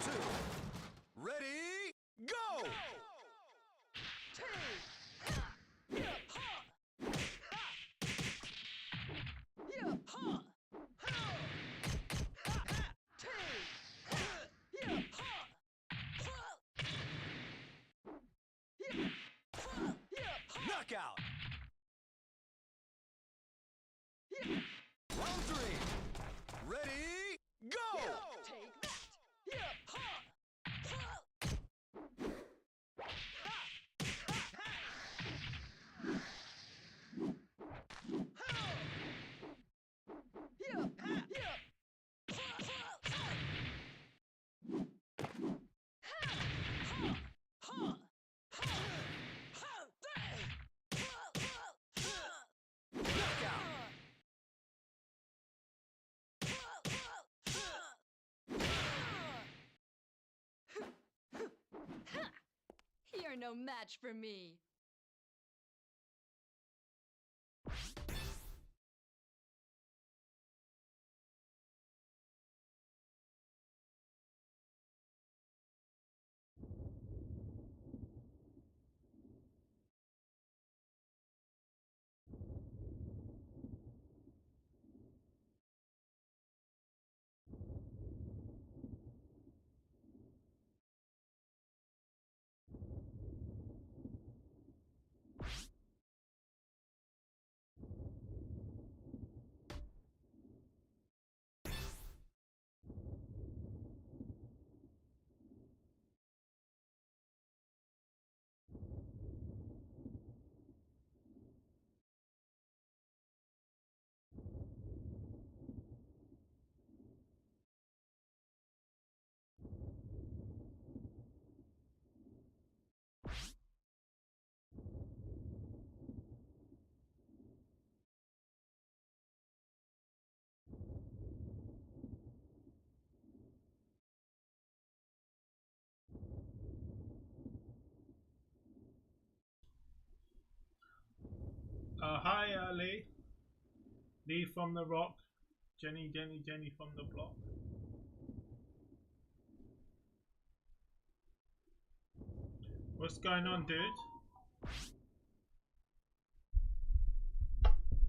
two. Ready, go! Knockout! Round three. Ready, go! Take that! You're no match for me. Hi, Lee. Lee from the Rock. Jenny from the block. What's going on, dude?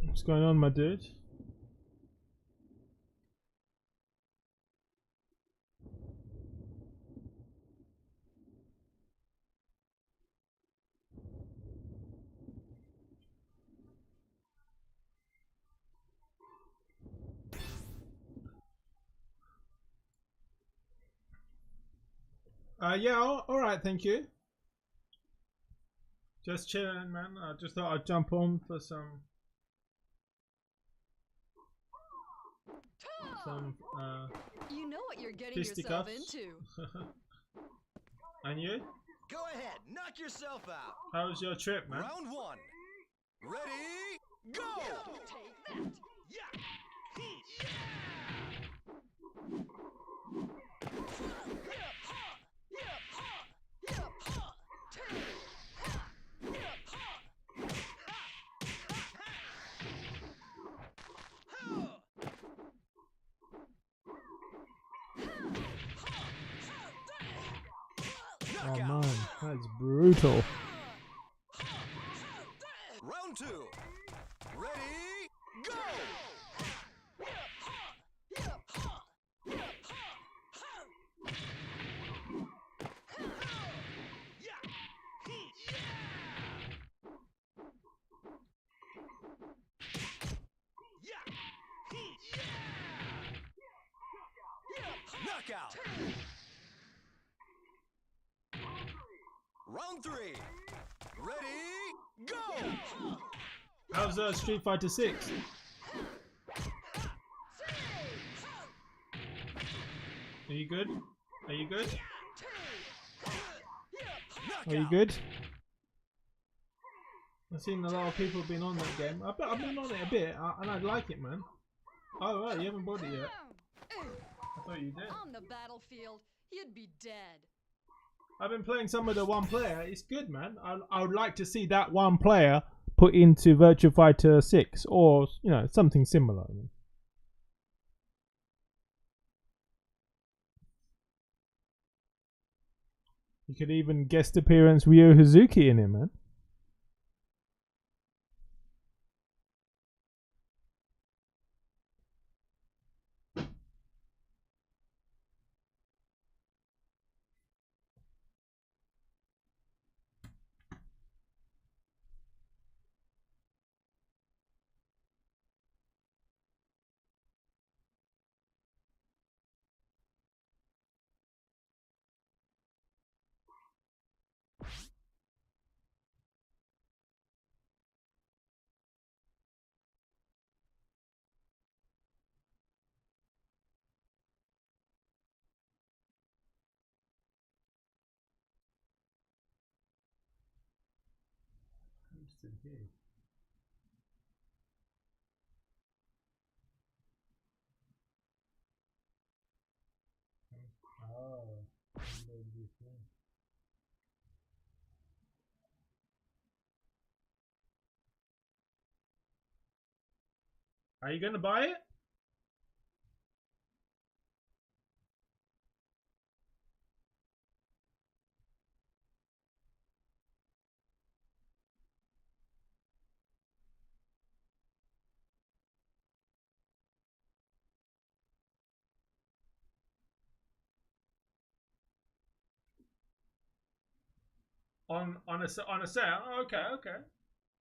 What's going on, my dude? Yeah, alright, thank you. Just chilling, man. I just thought I'd jump on for some You know what you're getting yourself into. And you? Go ahead, knock yourself out. How was your trip, man? Round one. Ready, go! Take that! Yeah! Oh man, that's brutal. Round two. Ready, go! Knockout! Round three. Ready, go! How's Street Fighter 6? Are you good? Are you good? Are you good? I've seen a lot of people been on that game. I've been on it a bit, and I like it, man. Oh right, you haven't bought it yet. I thought you did. On the battlefield, you'd be dead. I've been playing some of the one player. It's good, man. I would like to see that one player put into Virtua Fighter 6 or, you know, something similar. You could even guest appearance Ryo Hazuki in it, man. Are you gonna buy it? On a sale? Oh, okay.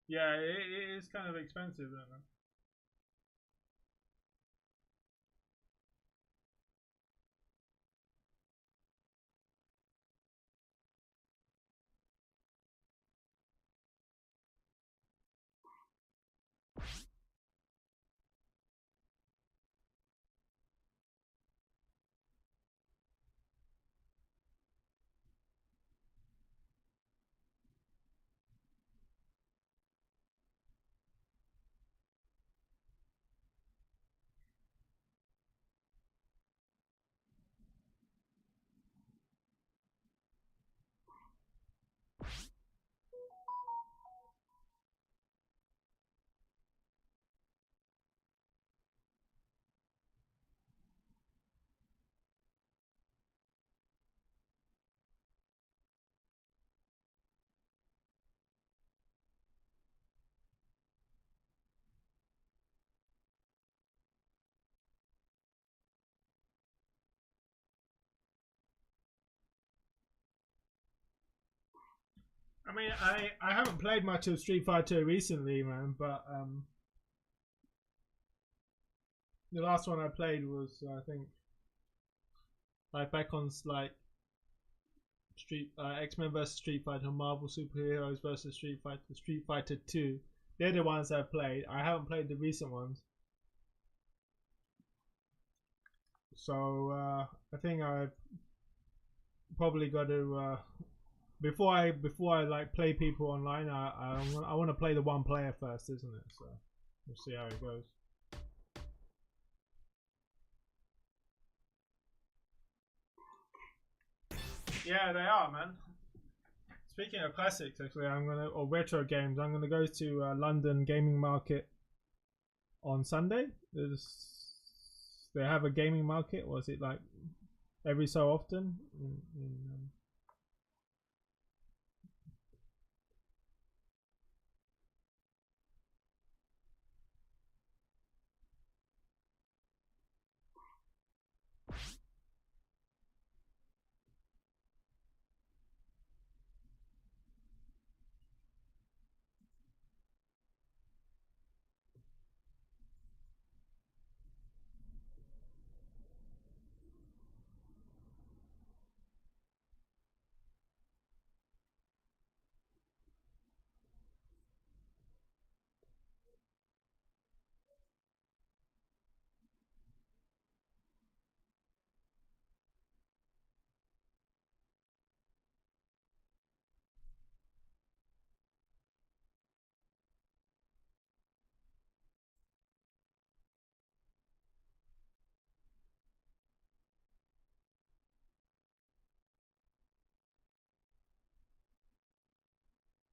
Yeah, it is kind of expensive, I don't know. I mean, I haven't played much of Street Fighter recently, man, but the last one I played was, I think, like back on like X-Men vs Street Fighter, Marvel Superheroes vs Street Fighter 2. They're the ones I've played. I haven't played the recent ones. So I think I've probably got to before I like play people online. I want to play the one player first, isn't it? So we'll see how it goes. Yeah, they are, man. Speaking of classics, actually, or retro games. I'm gonna go to London Gaming Market on Sunday. They have a gaming market. Was it like every so often?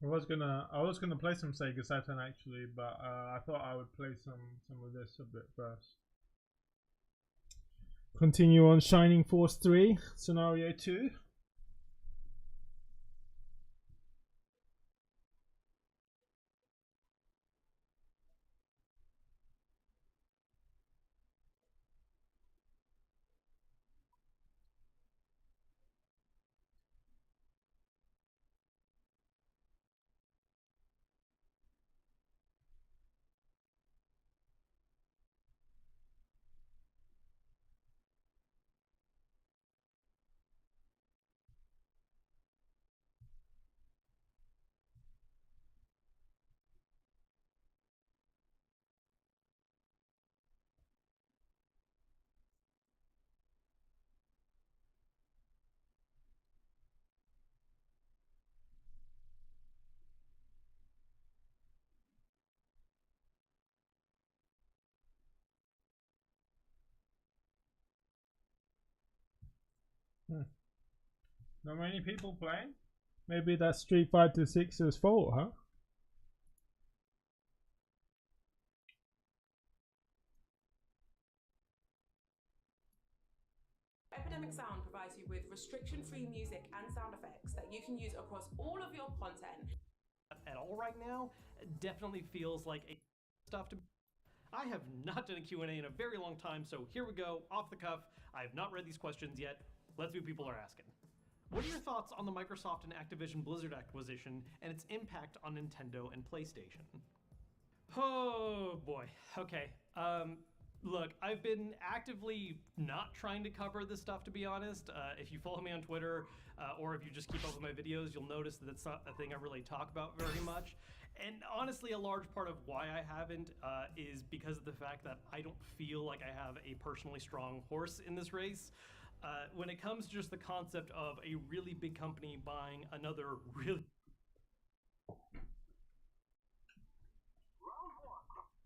I was gonna play some Sega Saturn actually, but I thought I would play some of this a bit first. Continue on Shining Force 3 Scenario 2. Not many people playing? Maybe that's Street Fighter 6's fault, huh? Epidemic Sound provides you with restriction-free music and sound effects that you can use across all of your content. At all right now, definitely feels like a stuff to. I have not done a Q&A in a very long time, so here we go, off the cuff. I have not read these questions yet. Let's see what people are asking. What are your thoughts on the Microsoft and Activision Blizzard acquisition and its impact on Nintendo and PlayStation? Oh boy, okay. Look, I've been actively not trying to cover this stuff, to be honest. If you follow me on Twitter, or if you just keep up with my videos, you'll notice that it's not a thing I really talk about very much. And honestly, a large part of why I haven't is because of the fact that I don't feel like I have a personally strong horse in this race. When it comes to just the concept of a really big company buying another really...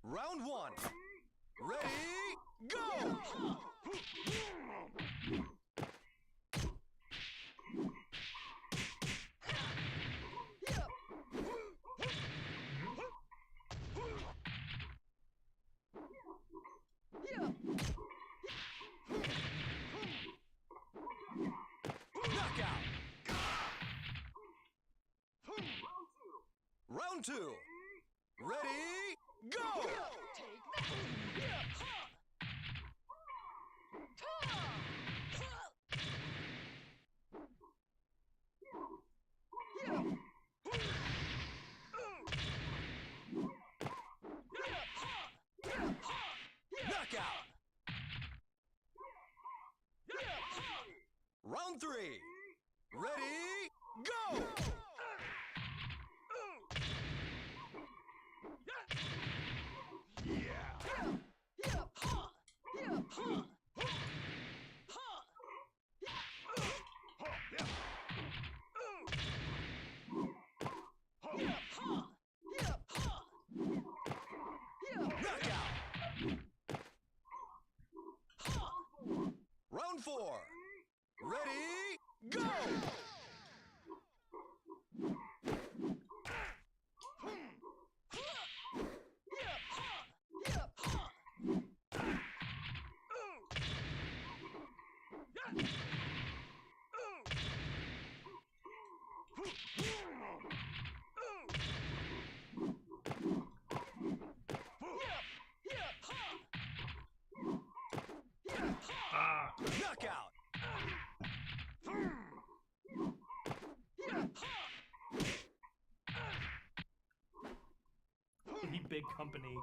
Round one. Ready, go! Knockout! Round two. Ready, go! Knockout! Round three. Ready, go! Round four. Ready, go! Knockout! Big company.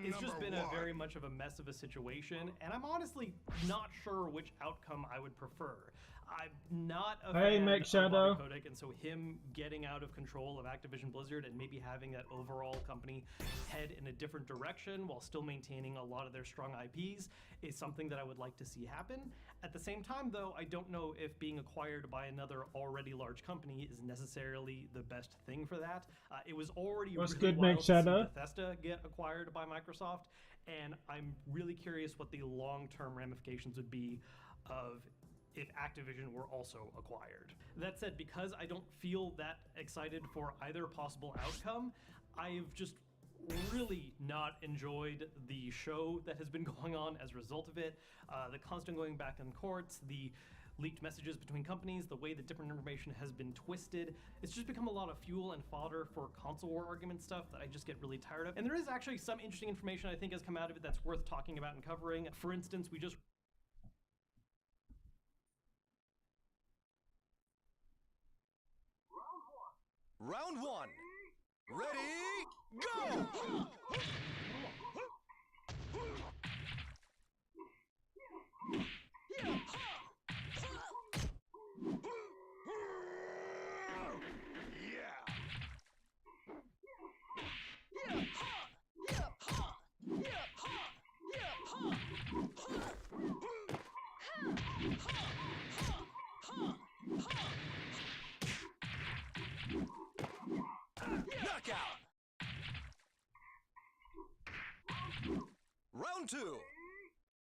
It's just been a very much of a mess of a situation, and I'm honestly not sure which outcome I would prefer. I'm not a fan of Shadow. Bobby Kotick, and so him getting out of control of Activision Blizzard and maybe having that overall company head in a different direction while still maintaining a lot of their strong IPs is something that I would like to see happen. At the same time, though, I don't know if being acquired by another already large company is necessarily the best thing for that. It was already really wild to see Bethesda get acquired by Microsoft, and I'm really curious what the long-term ramifications would be of if Activision were also acquired. That said, because I don't feel that excited for either possible outcome, I've just really not enjoyed the show that has been going on as a result of it. The constant going back in courts, the leaked messages between companies, the way that different information has been twisted. It's just become a lot of fuel and fodder for console war argument stuff that I just get really tired of. And there is actually some interesting information I think has come out of it that's worth talking about and covering. For instance, we just Round one. Ready, go! Knockout! Round two.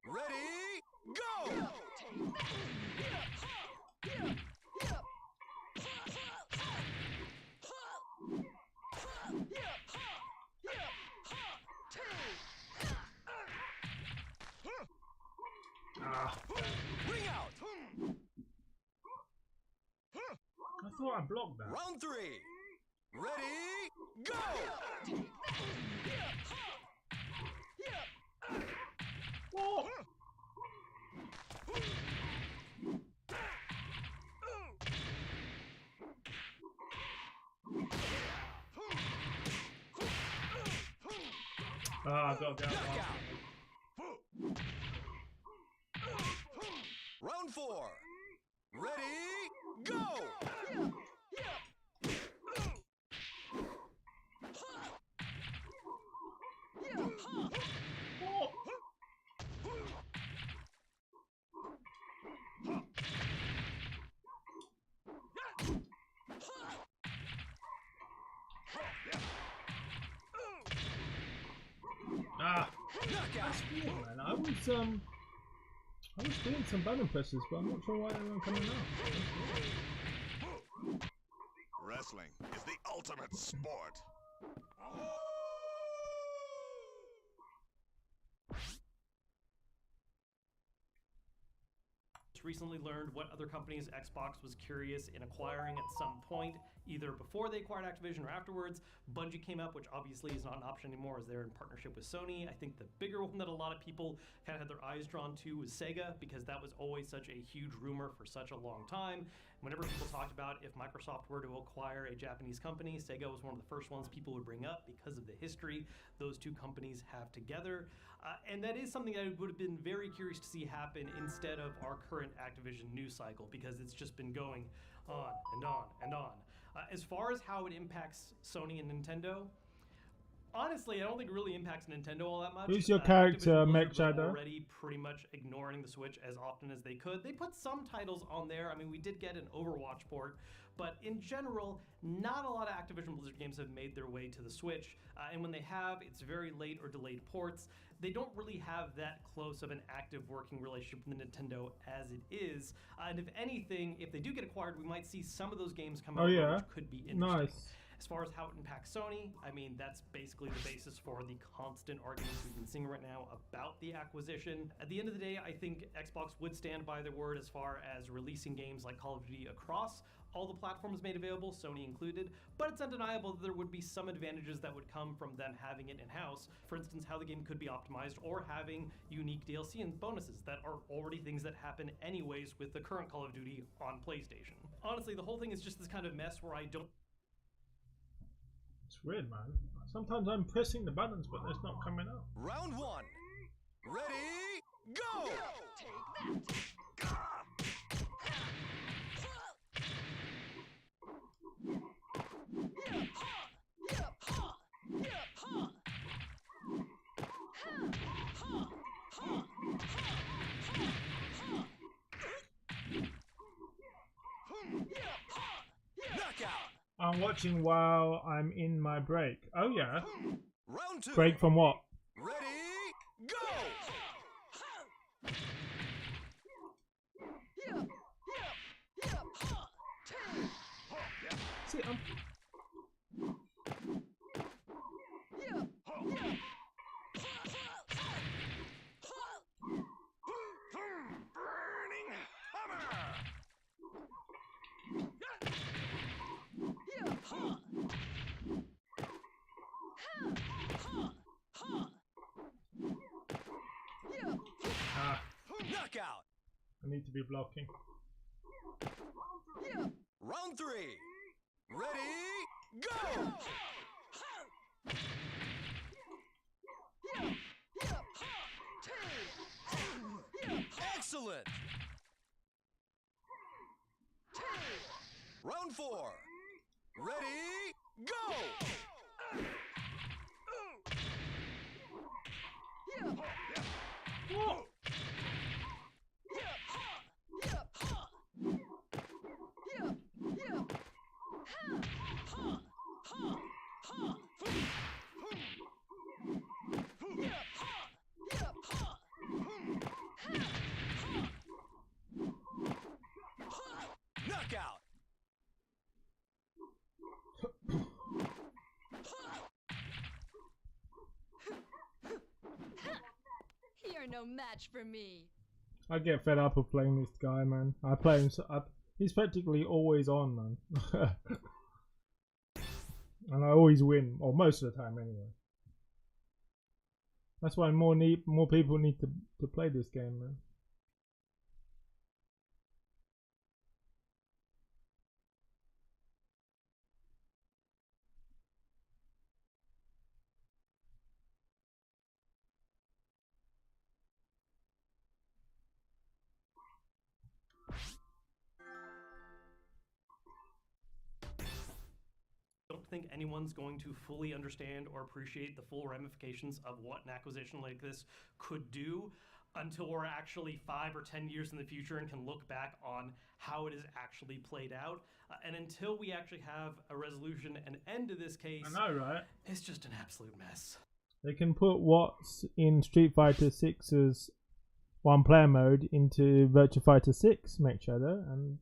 Ready, go! Ah, Ring out. I thought I blocked that. Round 3. Ready, go. Oh. Ah, I got that. Round 4. Ready, go. Oh. Ah, that's weird, man. I was doing some button presses, but I'm not sure why they weren't coming out. Wrestling is the ultimate sport. Recently learned what other companies Xbox was curious in acquiring at some point, either before they acquired Activision or afterwards. Bungie came up, which obviously is not an option anymore as they're in partnership with Sony. I think the bigger one that a lot of people kind of had their eyes drawn to was Sega, because that was always such a huge rumor for such a long time. Whenever people talked about if Microsoft were to acquire a Japanese company, Sega was one of the first ones people would bring up because of the history those two companies have together. And that is something I would have been very curious to see happen instead of our current Activision news cycle, because it's just been going on and on and on. As far as how it impacts Sony and Nintendo, honestly, I don't think it really impacts Nintendo all that much. Who's your character, Activision Mech Blizzard was Shadow? already pretty much ignoring the Switch as often as they could. They put some titles on there. I mean, we did get an Overwatch port, but in general, not a lot of Activision Blizzard games have made their way to the Switch. And when they have, it's very late or delayed ports. They don't really have that close of an active working relationship with Nintendo as it is. And if anything, if they do get acquired, we might see some of those games come out, which could be interesting. Nice. As far as how it impacts Sony, I mean, that's basically the basis for the constant arguments we've been seeing right now about the acquisition. At the end of the day, I think Xbox would stand by their word as far as releasing games like Call of Duty across all the platforms made available, Sony included, but it's undeniable that there would be some advantages that would come from them having it in-house. For instance, how the game could be optimized, or having unique DLC and bonuses that are already things that happen anyways with the current Call of Duty on PlayStation. Honestly, the whole thing is just this kind of mess where I don't... It's weird, man. Sometimes I'm pressing the buttons, but it's not coming up. Round 1. Ready, go. Knockout. I'm watching while I'm in my break. Oh yeah. Round 2. Break from what? Ready, go. See, I'm... Burning hammer! Ah, Knockout. I need to be blocking. Round 3. Ready, go. Excellent. Round 4. Ready, go. Oh! Knockout. You're no match for me. I get fed up of playing this guy, man. I play him. He's practically always on, man. And I always win, or most of the time, anyway. That's why more people need to play this game, man. I don't think anyone's going to fully understand or appreciate the full ramifications of what an acquisition like this could do until we're actually 5 or 10 years in the future and can look back on how it is actually played out. And until we actually have a resolution and end to this case, I know, right? It's just an absolute mess. They can put what's in Street Fighter 6's one-player mode into Virtua Fighter 6 Mech Shadow, and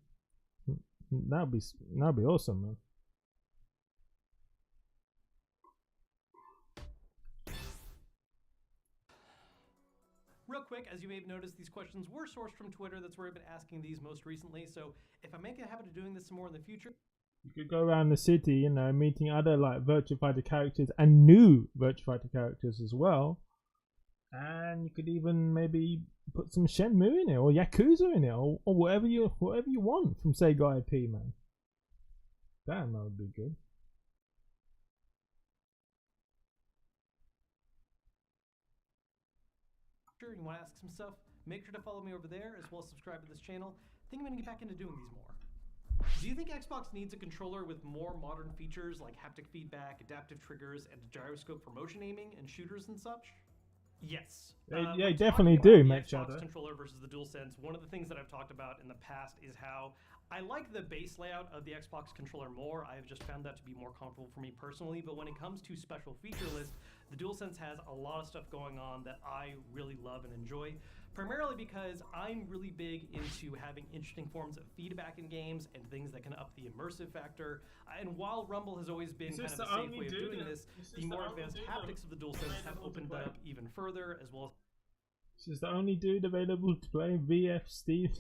that'd be awesome, man. Real quick, as you may have noticed, these questions were sourced from Twitter. That's where I've been asking these most recently. So if I make a habit of doing this some more in the future, you could go around the city, you know, meeting other like Virtua Fighter characters and new Virtua Fighter characters as well. And you could even maybe put some Shenmue in it, or Yakuza in it, or whatever you want from Sega IP, man. Damn, that would be good. you want to ask some stuff, make sure to follow me over there, as well as subscribe to this channel. I think I'm going to get back into doing these more. Do you think Xbox needs a controller with more modern features like haptic feedback, adaptive triggers, and a gyroscope for motion aiming and shooters and such? Yes. They definitely do, Mech Shadow. Xbox controller versus the DualSense. One of the things that I've talked about in the past is how I like the base layout of the Xbox controller more. I've just found that to be more comfortable for me personally. But when it comes to special feature list, the DualSense has a lot of stuff going on that I really love and enjoy. Primarily because I'm really big into having interesting forms of feedback in games and things that can up the immersive factor. And while Rumble has always been kind of a safe way of doing this, the more advanced haptics of the DualSense have opened that up even further, as well as... This is the only dude available to play VF Steve.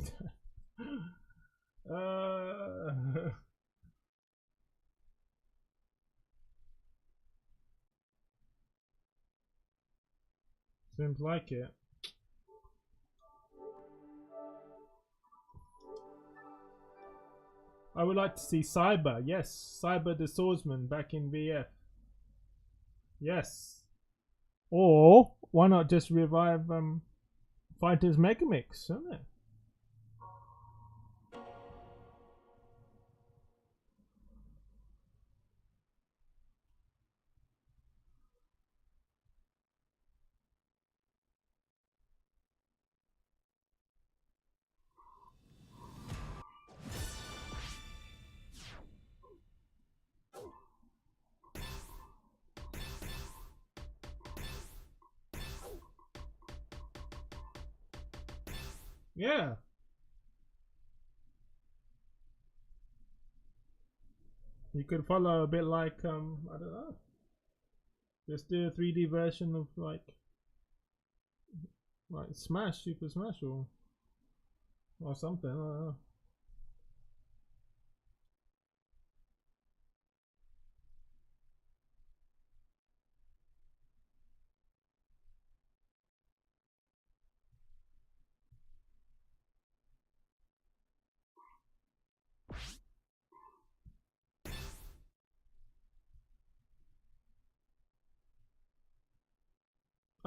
Seems like it. I would like to see Cyber. Yes, Cyber the Swordsman back in VF. Yes. Or why not just revive Fighters Megamix, isn't it? Yeah. You could follow a bit like I don't know. Just do a 3D version of like Smash, Super Smash or something, I don't know.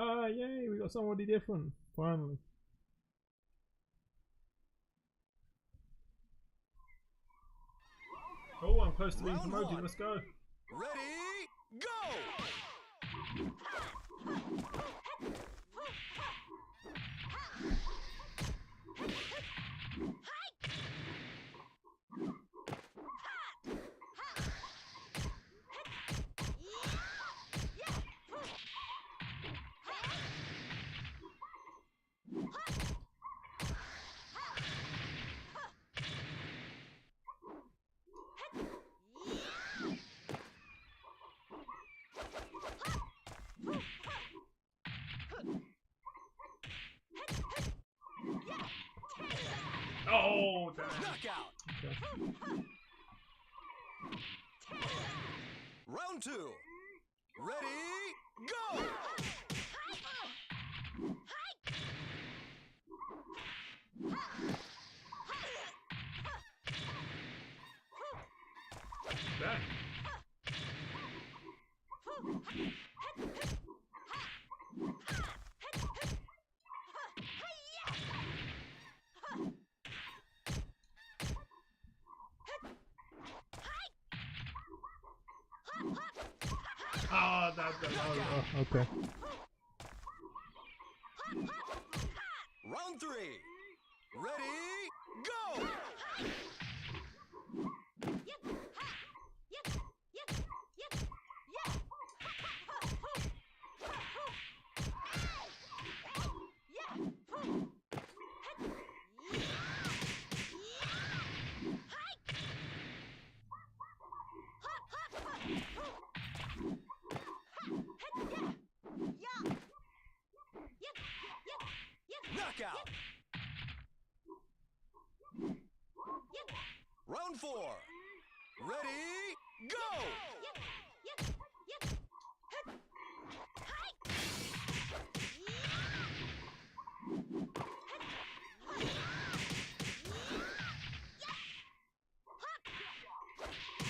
Ah, yay, we got somebody different, finally. Oh, I'm close to being promoted, let's go. Ready, go! Oh, damn. Knockout. Okay. Round 2. Ready, go! Dang. Oh, that's the oh, okay. Round 3. Ready, go! Knockout. Round 4. Ready, go!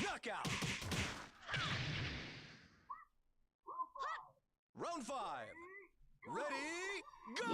Knockout. Round 5. Ready, go!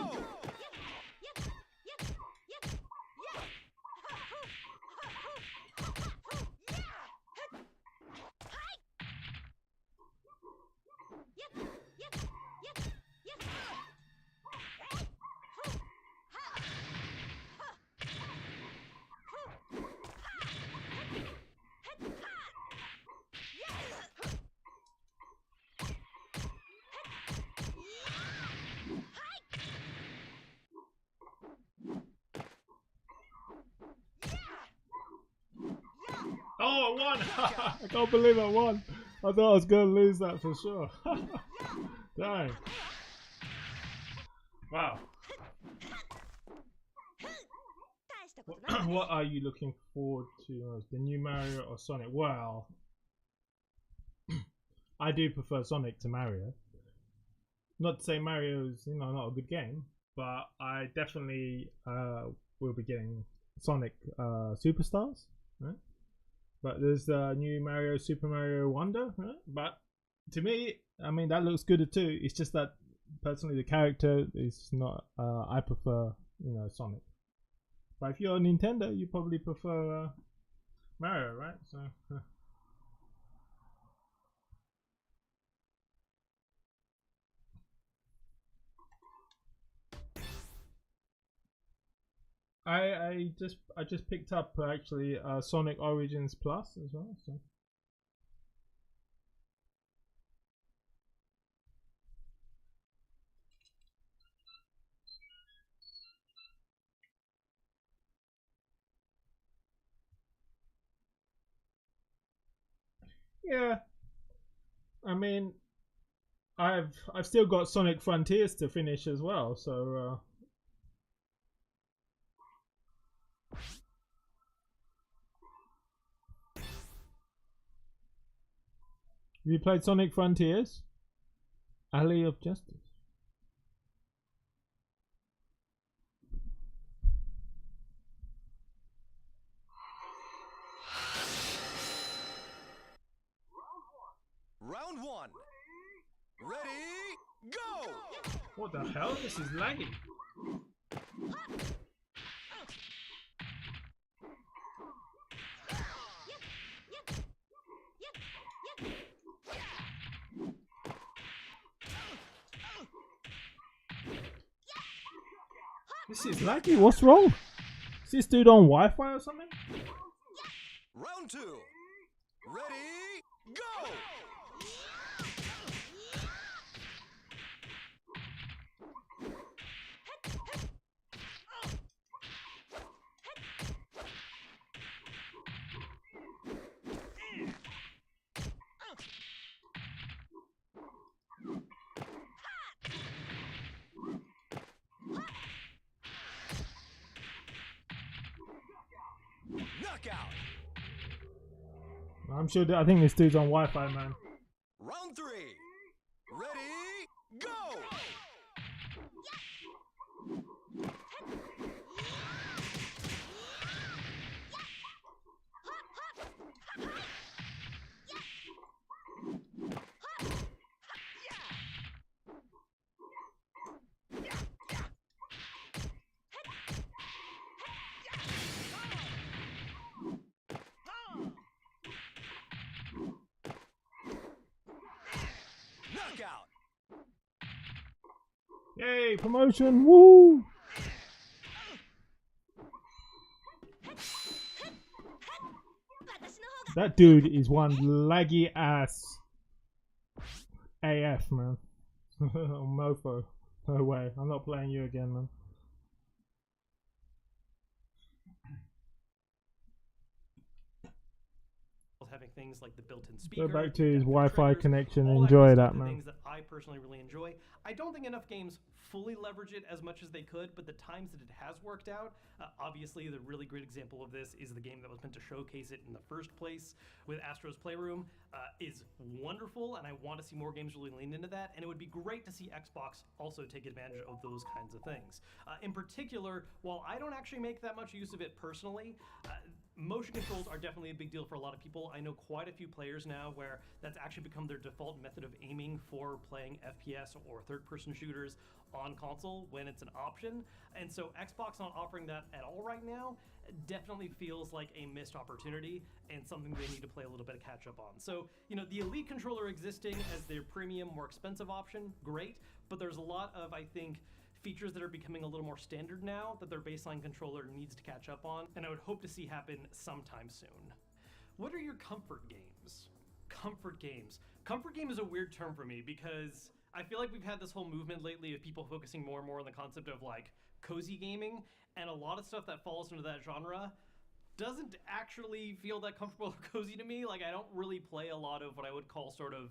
Oh, I won! I can't believe I won. I thought I was going to lose that for sure. Dang. Wow. What are you looking forward to most? The new Mario or Sonic? Well, I do prefer Sonic to Mario. Not to say Mario's, you know, not a good game, but I definitely will be getting Sonic Superstars, right? But there's the new Mario, Super Mario Wonder, right? But to me, I mean, that looks good too. It's just that personally the character is not, I prefer, you know, Sonic. But if you're a Nintendo, you probably prefer Mario, right? So I just picked up actually Sonic Origins Plus as well. So yeah, I mean, I've still got Sonic Frontiers to finish as well. So have you played Sonic Frontiers? Alley of Justice. Round 1. Ready, go! What the hell? This is laggy. This is laggy. What's wrong? Is this dude on Wi-Fi or something? Round 2. Ready, go! Knockout. I'm sure I think this dude's on Wi-Fi, man. Round 3. Ready, go! Knockout. Yay, promotion! Woo! That dude is one laggy ass AF, man. Mofo. No way. I'm not playing you again, man. Having things like the built-in speaker, Go back to his adaptive Wi-Fi triggers, connection and all enjoy kind of that, stuff are man. Things that I personally really enjoy. I don't think enough games fully leverage it as much as they could, but the times that it has worked out, obviously the really great example of this is the game that was meant to showcase it in the first place with Astro's Playroom, is wonderful, and I want to see more games really lean into that, and it would be great to see Xbox also take advantage of those kinds of things. In particular, while I don't actually make that much use of it personally, motion controls are definitely a big deal for a lot of people. I know quite a few players now where that's actually become their default method of aiming for playing FPS or third-person shooters on console when it's an option. And so Xbox not offering that at all right now definitely feels like a missed opportunity and something they need to play a little bit of catch up on. So, you know, the Elite controller existing as their premium, more expensive option, great, but there's a lot of, I think, features that are becoming a little more standard now that their baseline controller needs to catch up on, and I would hope to see happen sometime soon. What are your comfort games? Comfort games. Comfort game is a weird term for me because I feel like we've had this whole movement lately of people focusing more and more on the concept of like cozy gaming, and a lot of stuff that falls into that genre doesn't actually feel that comfortable or cozy to me. Like, I don't really play a lot of what I would call sort of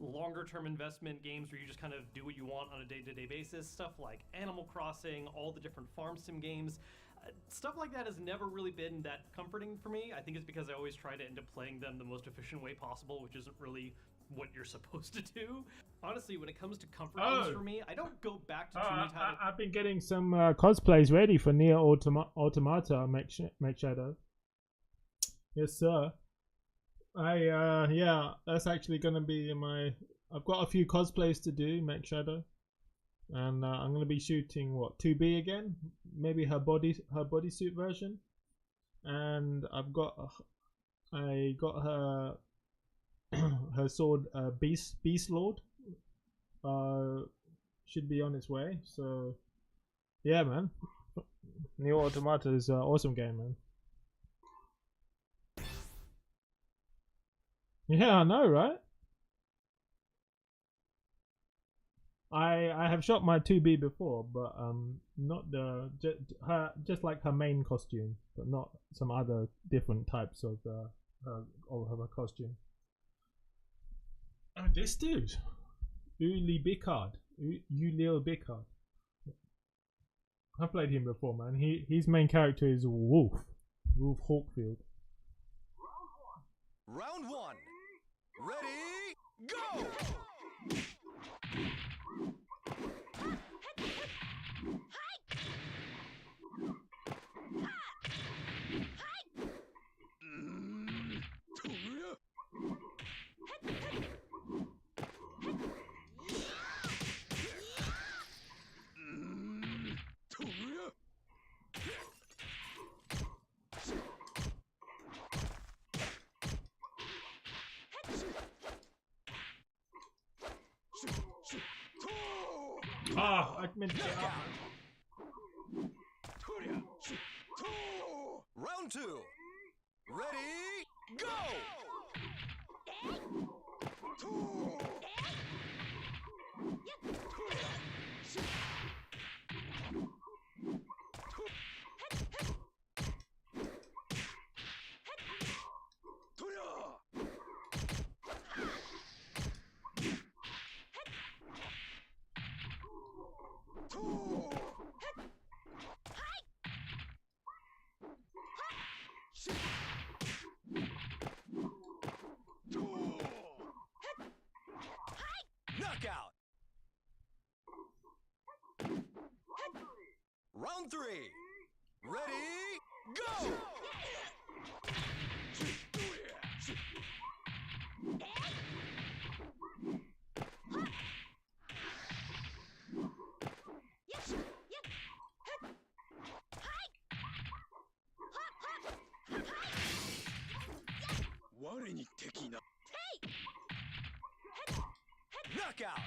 longer term investment games where you just kind of do what you want on a day-to-day basis. Stuff like Animal Crossing, all the different farm sim games. Stuff like that has never really been that comforting for me. I think it's because I always try to end up playing them the most efficient way possible, which isn't really what you're supposed to do. Honestly, when it comes to comfort games for me, I don't go back to too many titles. I've been getting some cosplays ready for Nier Automata, Make Shadow. Yes, sir. Yeah, that's actually gonna be my. I've got a few cosplays to do, Make Shadow, and I'm gonna be shooting what 2B again, maybe her bodysuit version, and I got her her sword, Beast Lord, should be on its way. So yeah, man, Nier Automata is an awesome game, man. Yeah, I know, right? I have shot my 2B before, but not the just like her main costume, but not some other different types of her costume. Oh, this dude, Uli Bickard, Ulil Bickard. I played him before, man. His main character is Wolf Hawkfield. Round 1. Ready, go! Ah, I meant to get up. Round 2. Ready, go! Shit! Round 3. Ready, go! Knockout!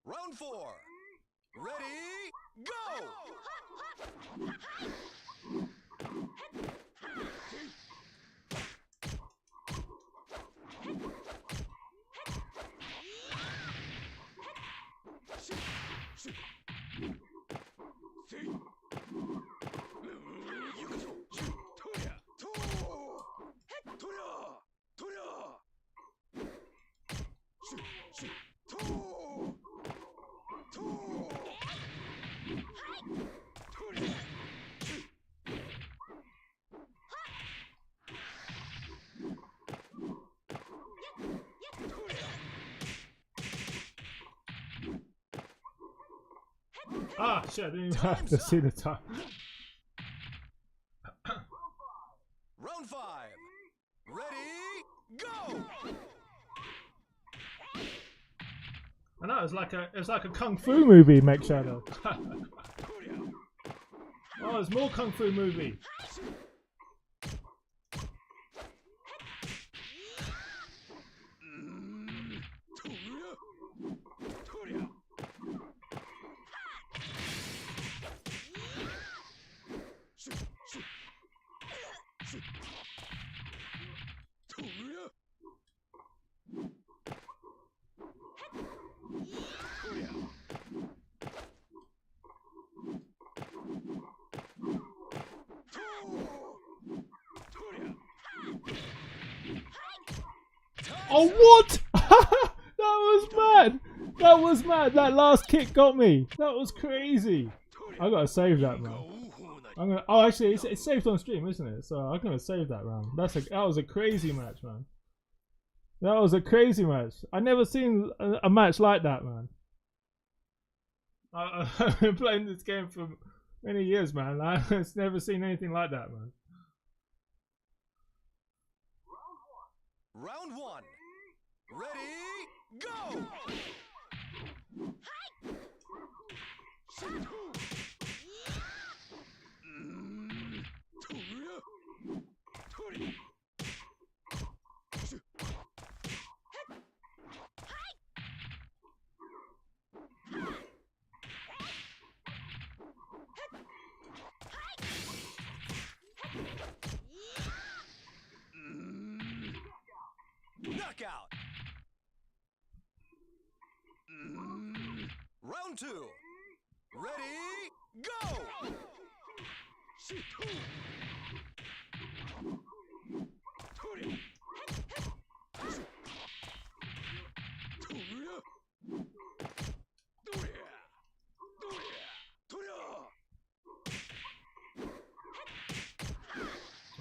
Round 4. Ready, go! Ah, shit, I didn't even have to see the time. Round 5. Ready, go! I know, it's like a kung fu movie, Mech Shadow. Oh, there's more kung fu movie. Oh, what? That was mad. That was mad. That last kick got me. That was crazy. I gotta save that, man. I'm gonna. Oh, actually, it's saved on stream, isn't it? So I'm gonna save that round. That was a crazy match, man. That was a crazy match. I never seen a match like that, man. I've been playing this game for many years, man. I've never seen anything like that, man. Round 1. Ready, go! Knockout! Round 2. Ready, go!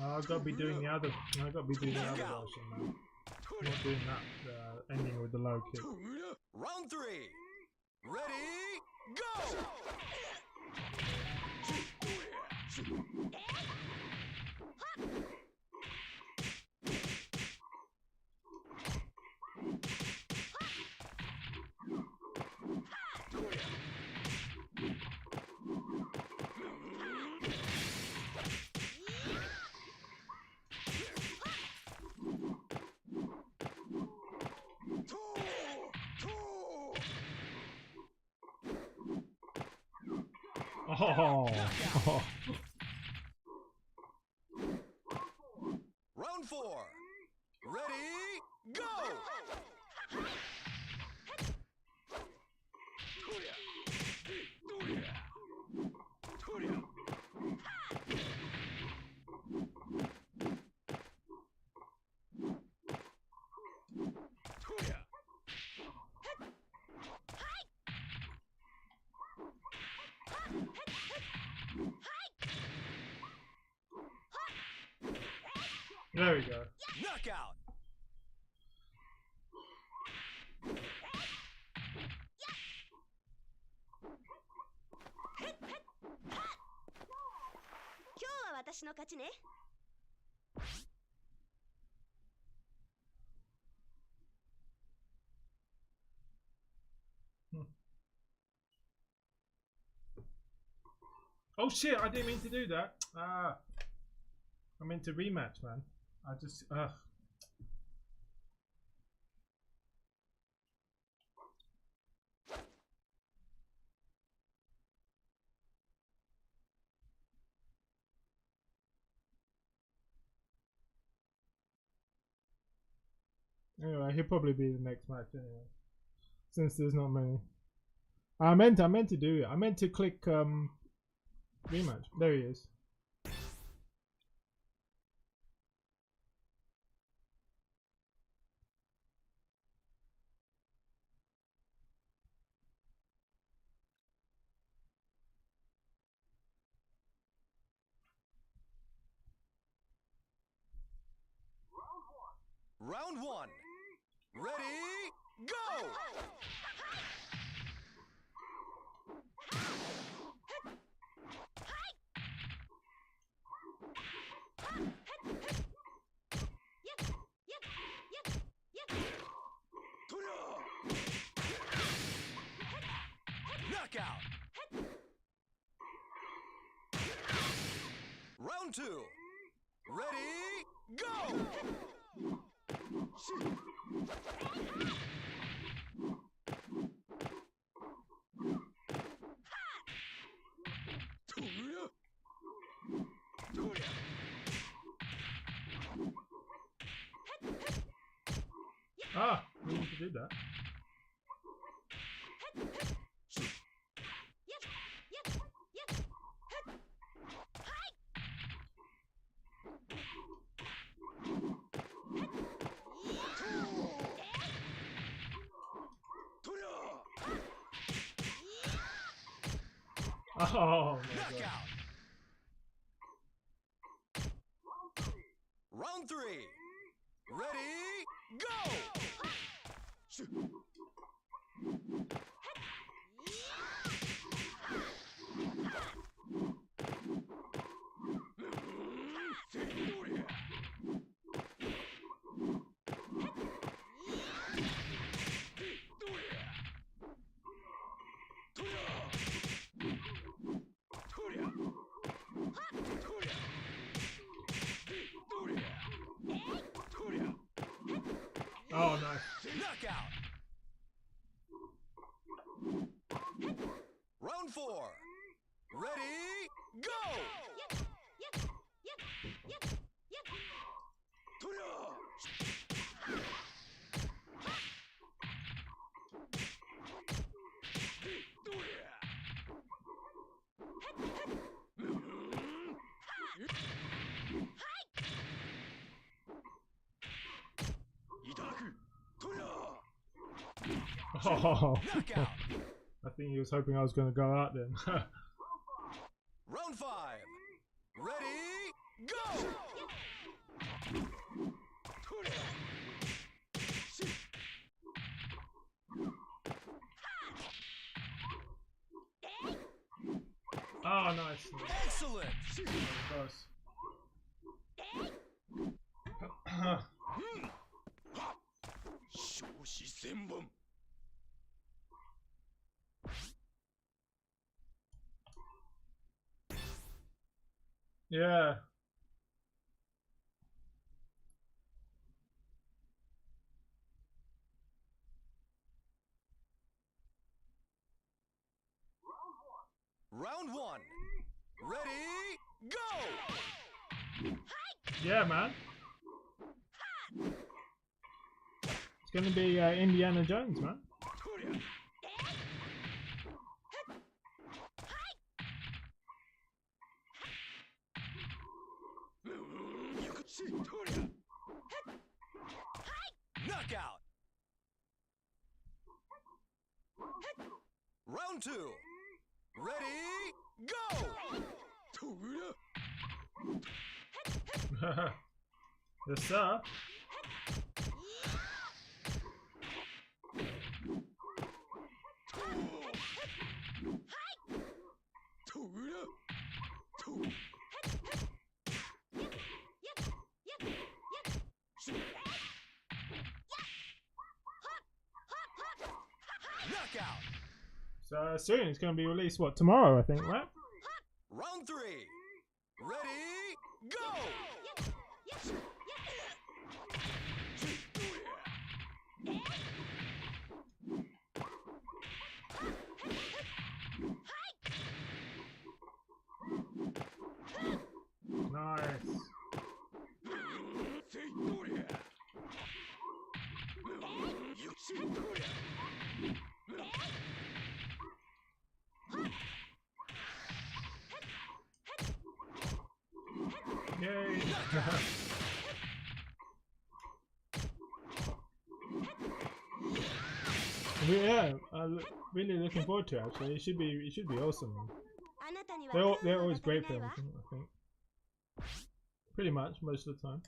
I've got to be doing the other. I've got to be doing the other version now. I'm not doing that ending with the low kick. Round 3. Ready, go! Oh. Round 4. Ready, go! There we go. Knockout! 私の勝ちね。 Oh shit, I didn't mean to do that. Ah. I meant to rematch, man. I just, Anyway, he'll probably be the next match anyway. Since there's not many. I meant to do it. I meant to click rematch. There he is. Round one. Ready, go! Knockout! Round two. Ready, go! Ah, we need to do that. Oh my god. Knockout! Round three. Ready, go! Oh, nice. Knockout! Round four. Ready, go! Oh, Knockout! I think he was hoping I was going to go out then. Round five. Ready, go! Oh, nice. Excellent! Close. Yeah. Round one. Ready, go! Yeah, man. It's going to be Indiana Jones, man. Knockout! Round two. Ready, go! Yes, sir. Knockout. So soon it's going to be released. What, tomorrow? I think, right? Round 3. Ready, go! Nice. Yay. Yeah, really looking forward to it, actually. It should be awesome. They're always great films, I think. Pretty much most of the time.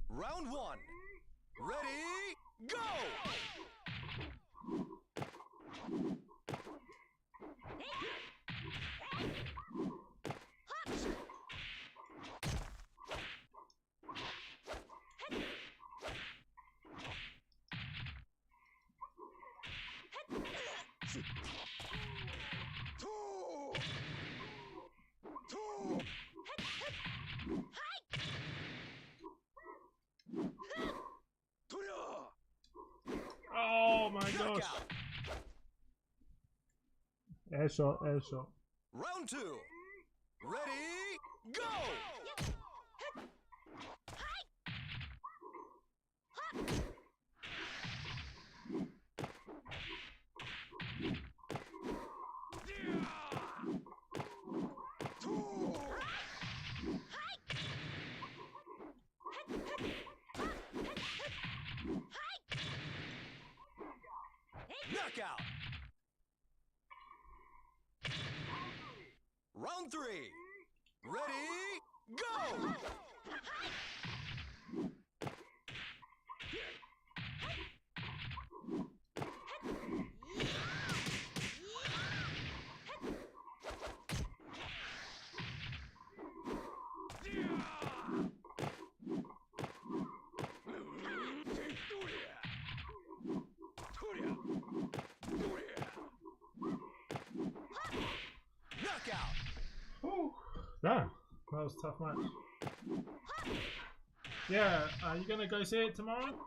Round 1. Ready, go! Oh my gosh. Knockout. Air shot, air shot. Round 2. Ready, go! Knockout. Round 3. Ready, go! Knockout. Whew. Damn, that was a tough match. Yeah, are you gonna go see it tomorrow?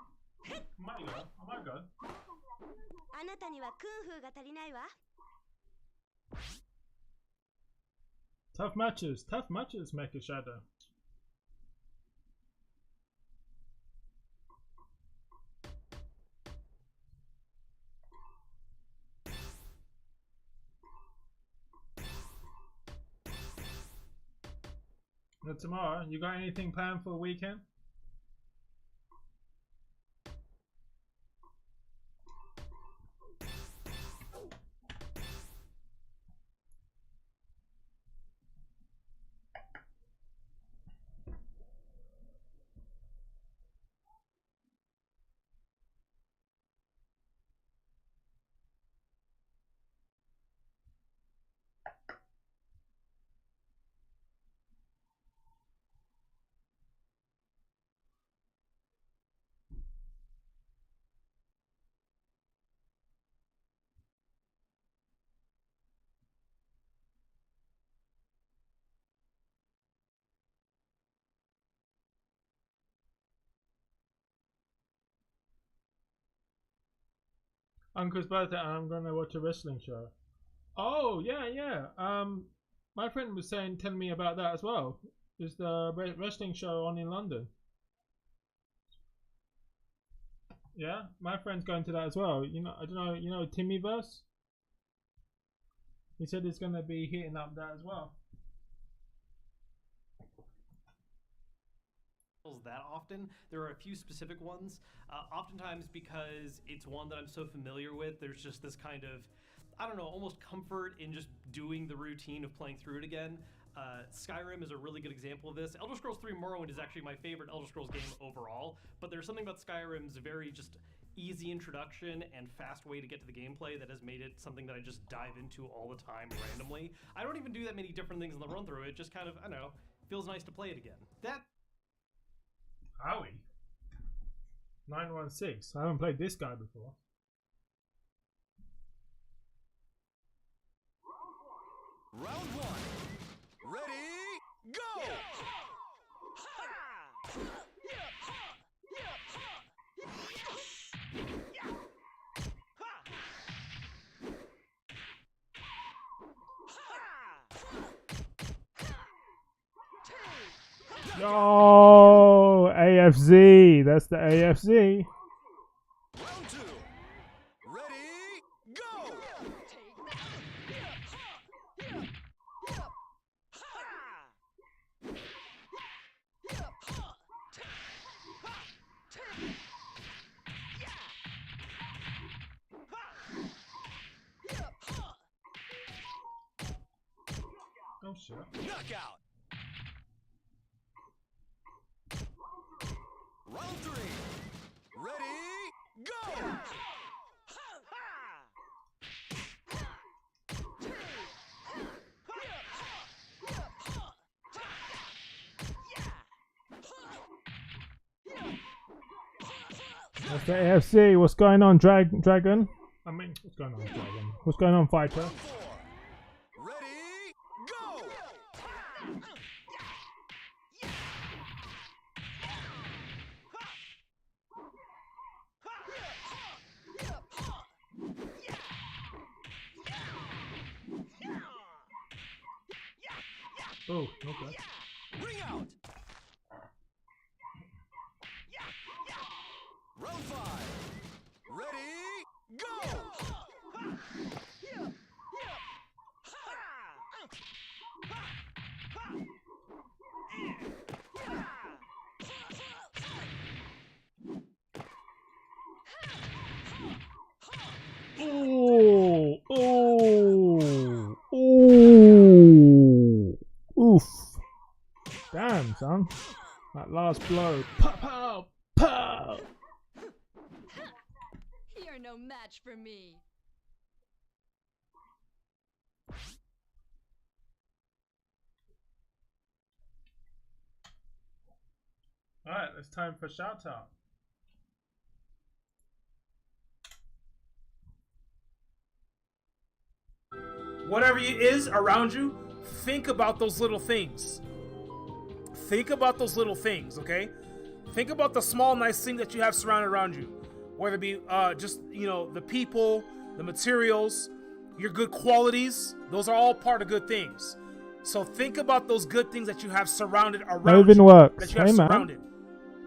Might go. I might go. あなたにはクンフーが足りないわ。 Tough matches, Mecha Shadow. Now tomorrow, you got anything planned for the weekend? Uncle's birthday and I'm gonna watch a wrestling show. Oh yeah. My friend was telling me about that as well. Is the wrestling show on in London? Yeah, my friend's going to that as well. You know, I don't know. You know, Timmyverse. He said he's gonna be hitting up that as well. That often. There are a few specific ones. Oftentimes because it's one that I'm so familiar with, there's just this kind of, I don't know, almost comfort in just doing the routine of playing through it again. Skyrim is a really good example of this. Elder Scrolls 3 Morrowind is actually my favorite Elder Scrolls game overall, but there's something about Skyrim's very just easy introduction and fast way to get to the gameplay that has made it something that I just dive into all the time randomly. I don't even do that many different things in the run through. It just kind of, I don't know, feels nice to play it again. That Howie 916. I haven't played this guy before. Round 1. Ready, go! Oh, AFZ. That's the AFZ. Round 2. Ready, go! Oh shit. Knockout. Round 3. Ready, go! That's the AFC. What's going on, Dragon? I mean, what's going on, Dragon? What's going on, Fighter? Round 4. Ready, go! Oh, okay. Ring out. Round 5. Ready, go! Oh, oh, oh, oof. Damn, son. That last blow. Pow, pow, pow. You're no match for me. Alright, it's time for shout out. Whatever it is around you, think about those little things. Think about those little things, okay? Think about the small, nice thing that you have surrounded around you. Whether it be just, you know, the people, the materials, your good qualities. Those are all part of good things. So think about those good things that you have surrounded around Even you. works. That you have Hey, man. surrounded.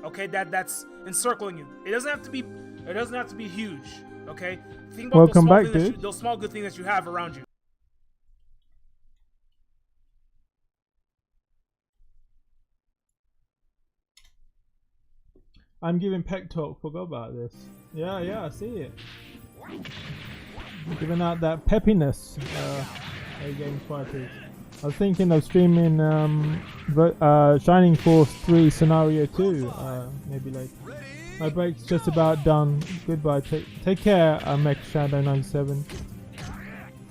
Okay, that's encircling you. It doesn't have to be huge. Okay? Think about Welcome those small back, things dude. those small good things that you have around you. I'm giving Peck Talk. Forgot about this. Yeah, I see it. Giving out that peppiness. A-Games Fighters. I was thinking of streaming Shining Force 3 Scenario 2 maybe later. My break's just about done. Goodbye. Take care, Mech Shadow 97.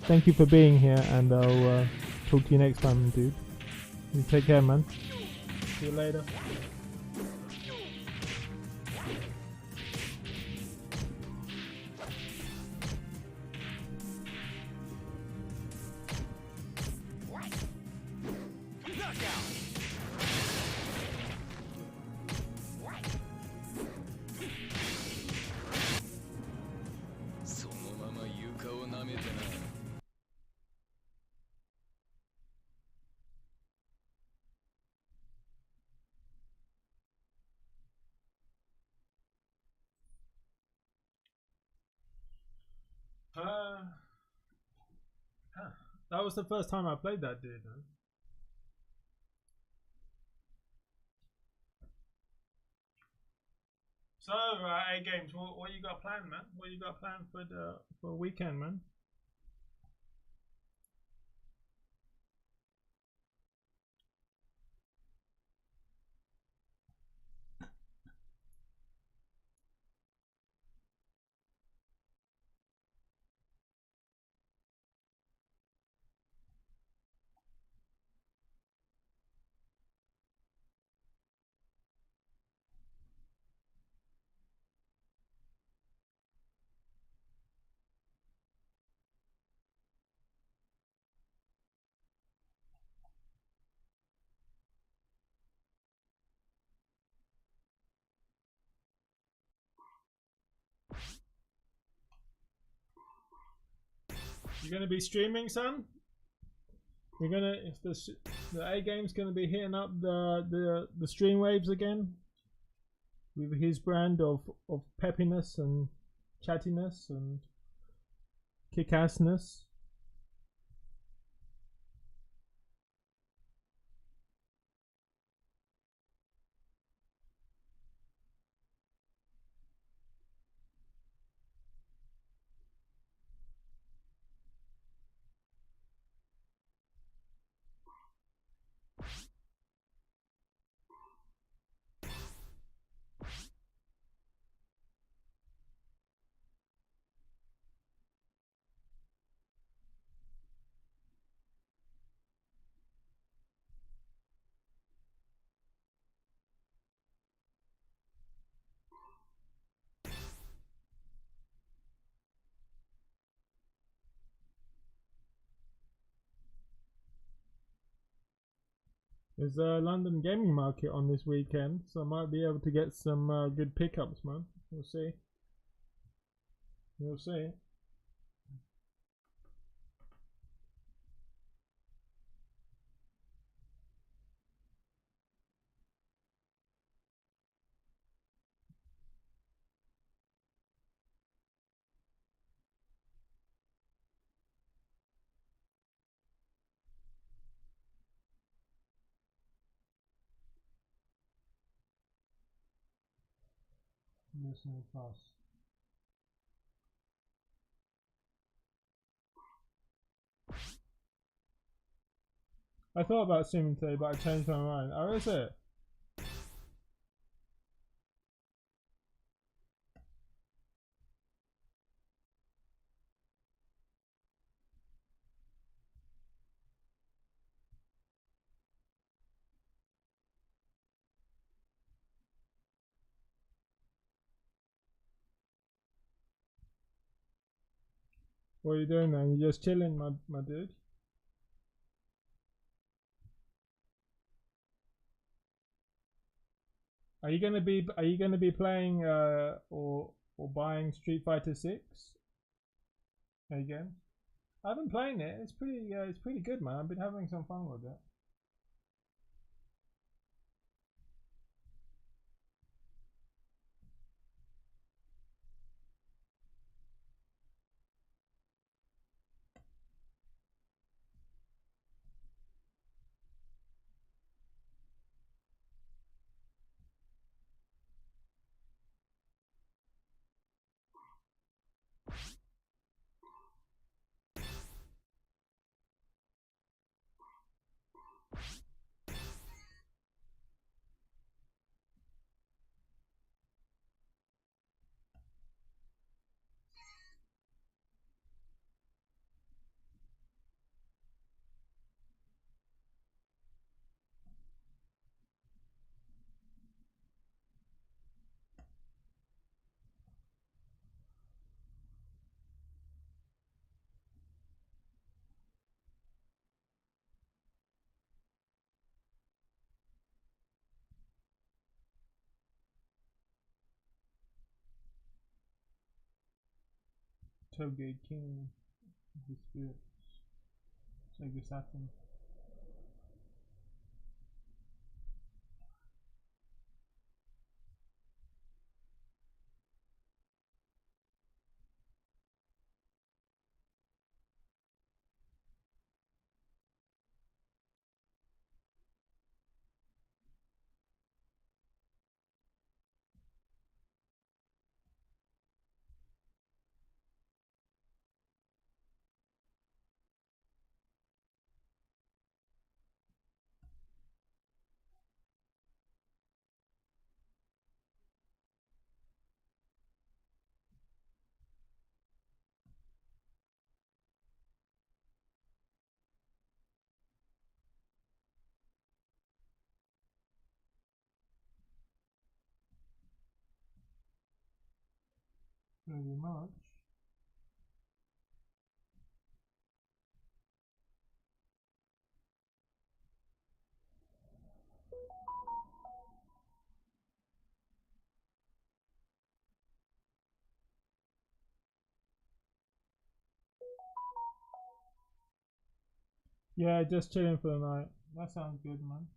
Thank you for being here, and I'll talk to you next time, dude. You take care, man. See you later. That was the first time I played that dude, man. So, A-Games, what you got planned, man? What you got planned for the weekend, man? You're gonna be streaming, son? You're gonna if the A game's gonna be hitting up the stream waves again with his brand of peppiness and chattiness and kick-assness. There's a London gaming market on this weekend, so I might be able to get some good pickups, man. We'll see. We'll see. Listening fast. I thought about streaming today, but I changed my mind. Oh, is it? What are you doing, man? You just chilling, my dude? Are you gonna be playing or buying Street Fighter 6 again? I've been playing it. It's pretty good, man. I've been having some fun with it. Toge King disputes Sega Saturn. Very much. Yeah, just chilling for the night. That sounds good, man.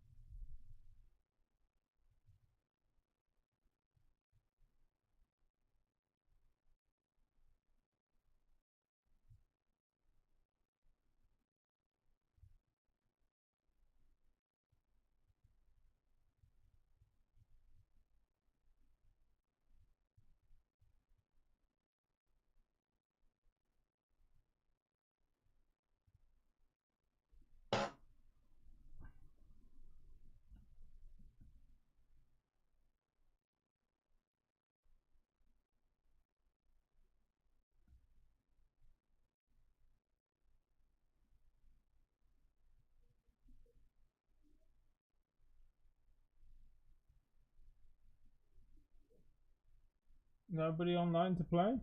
Nobody online to play?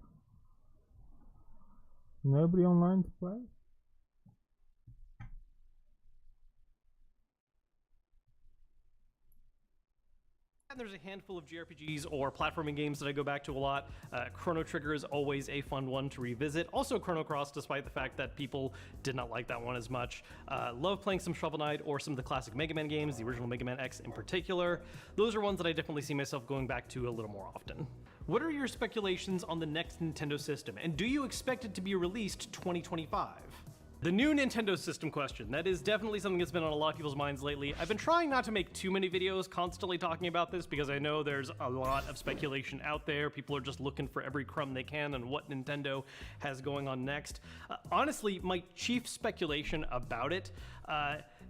Nobody online to play? And there's a handful of JRPGs or platforming games that I go back to a lot. Chrono Trigger is always a fun one to revisit. Also Chrono Cross, despite the fact that people did not like that one as much. Love playing some Shovel Knight or some of the classic Mega Man games, the original Mega Man X in particular. Those are ones that I definitely see myself going back to a little more often. What are your speculations on the next Nintendo system, and do you expect it to be released 2025? The new Nintendo system question. That is definitely something that's been on a lot of people's minds lately. I've been trying not to make too many videos constantly talking about this because I know there's a lot of speculation out there. People are just looking for every crumb they can on what Nintendo has going on next. Honestly, my chief speculation about it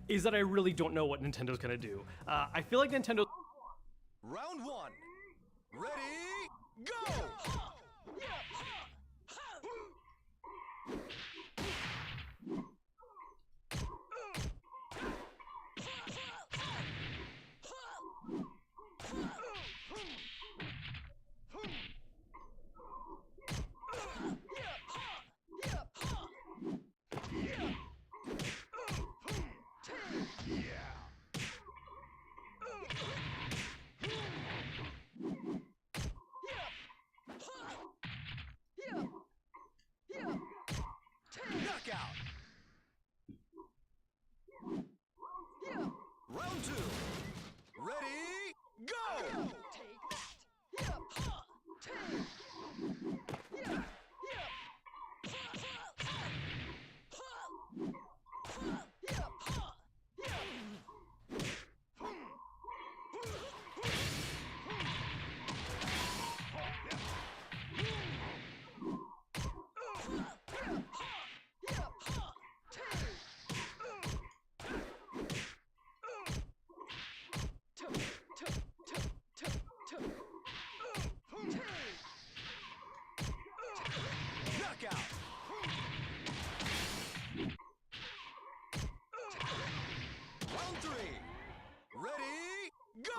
is that I really don't know what Nintendo's gonna do. I feel like Nintendo... Round one. Ready, go! Knockout. Round two. Ready, go! Knockout. Round three. Ready, go!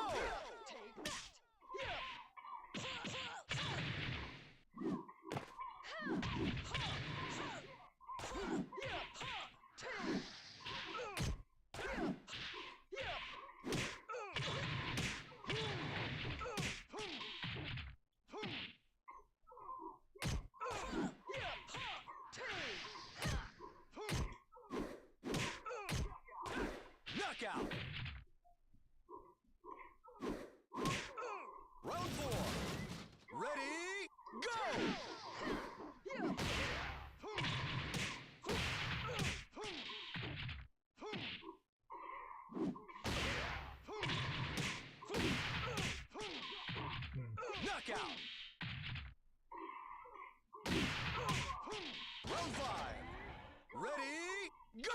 Knockout. Round four. Ready, go! Knockout. Round five. Ready, go!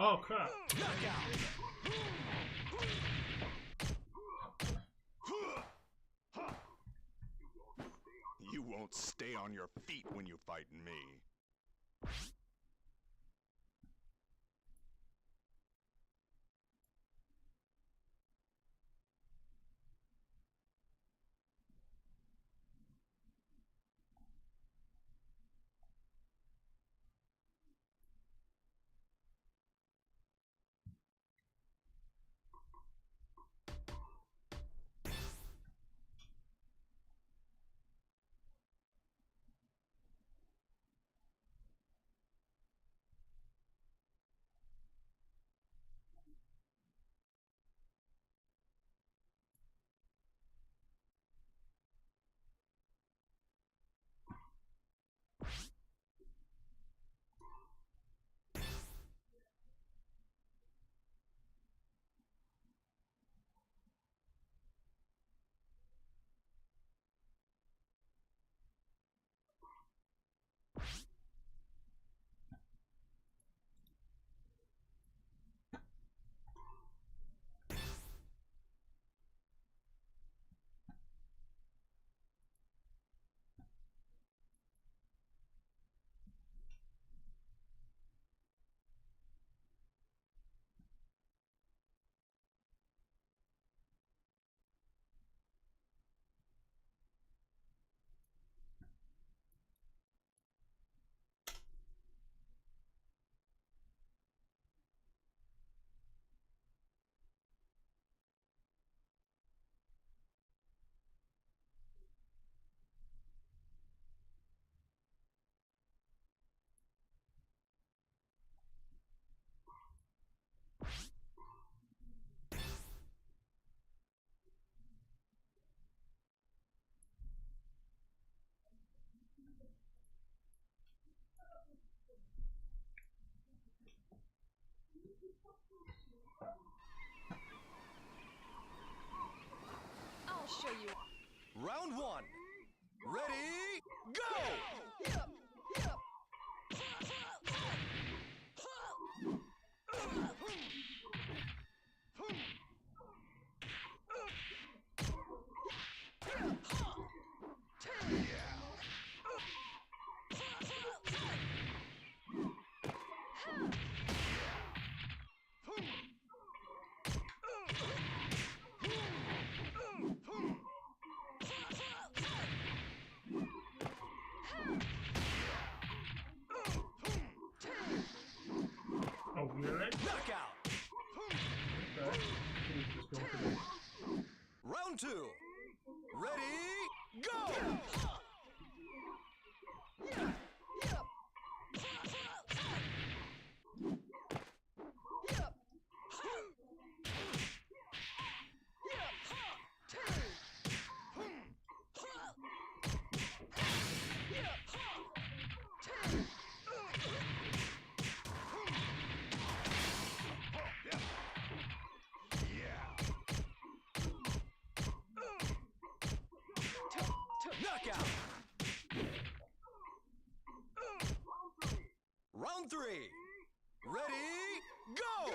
Oh crap. You won't stay on your feet when you fight me. I'll show you. Round one. Ready, go! Oh, really? Knockout! Okay. Just go for this. Round two. Ready, go! Knockout! Round three. Ready, go!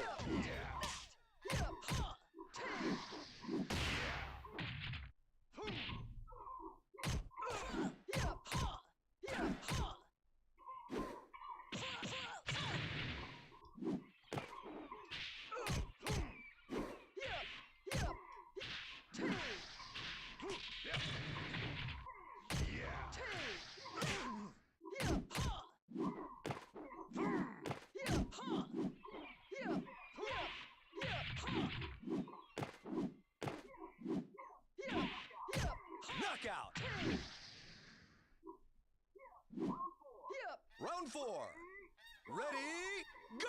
Knockout! Round four. Ready, go!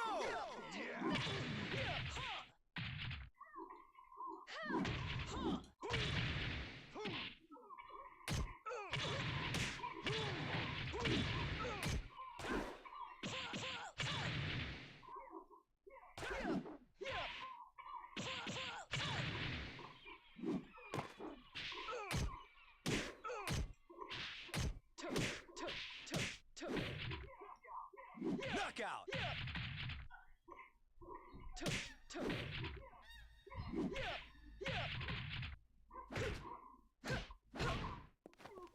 Knockout!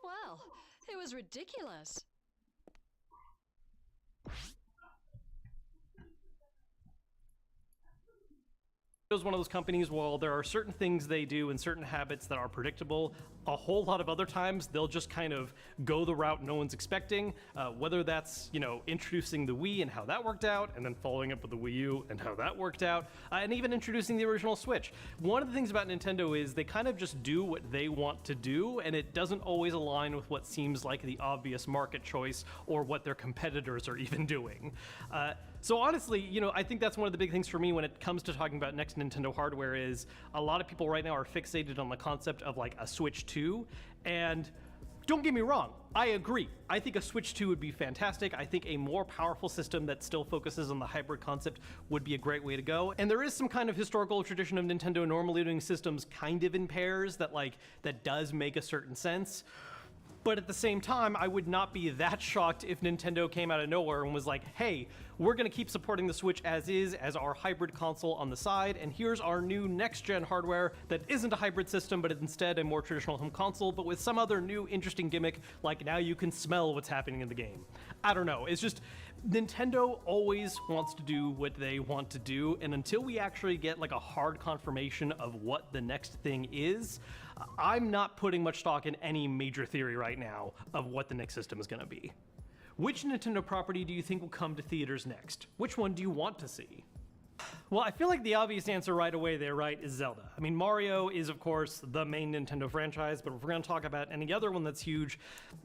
Well, it was ridiculous. Is one of those companies, while there are certain things they do and certain habits that are predictable, a whole lot of other times they'll just kind of go the route no one's expecting, whether that's, you know, introducing the Wii and how that worked out, and then following up with the Wii U and how that worked out, and even introducing the original Switch. One of the things about Nintendo is they kind of just do what they want to do, and it doesn't always align with what seems like the obvious market choice or what their competitors are even doing. So honestly, you know, I think that's one of the big things for me when it comes to talking about next Nintendo hardware is a lot of people right now are fixated on the concept of like a Switch 2, and don't get me wrong, I agree. I think a Switch 2 would be fantastic. I think a more powerful system that still focuses on the hybrid concept would be a great way to go. And there is some kind of historical tradition of Nintendo normally doing systems kind of in pairs that does make a certain sense. But at the same time, I would not be that shocked if Nintendo came out of nowhere and was like, hey, we're going to keep supporting the Switch as is, as our hybrid console on the side, and here's our new next-gen hardware that isn't a hybrid system, but instead a more traditional home console, but with some other new interesting gimmick, like now you can smell what's happening in the game. I don't know, it's just, Nintendo always wants to do what they want to do, and until we actually get like a hard confirmation of what the next thing is, I'm not putting much stock in any major theory right now of what the next system is going to be. Which Nintendo property do you think will come to theaters next? Which one do you want to see? Well, I feel like the obvious answer right away there, right, is Zelda. I mean, Mario is, of course, the main Nintendo franchise, but if we're going to talk about any other one that's huge,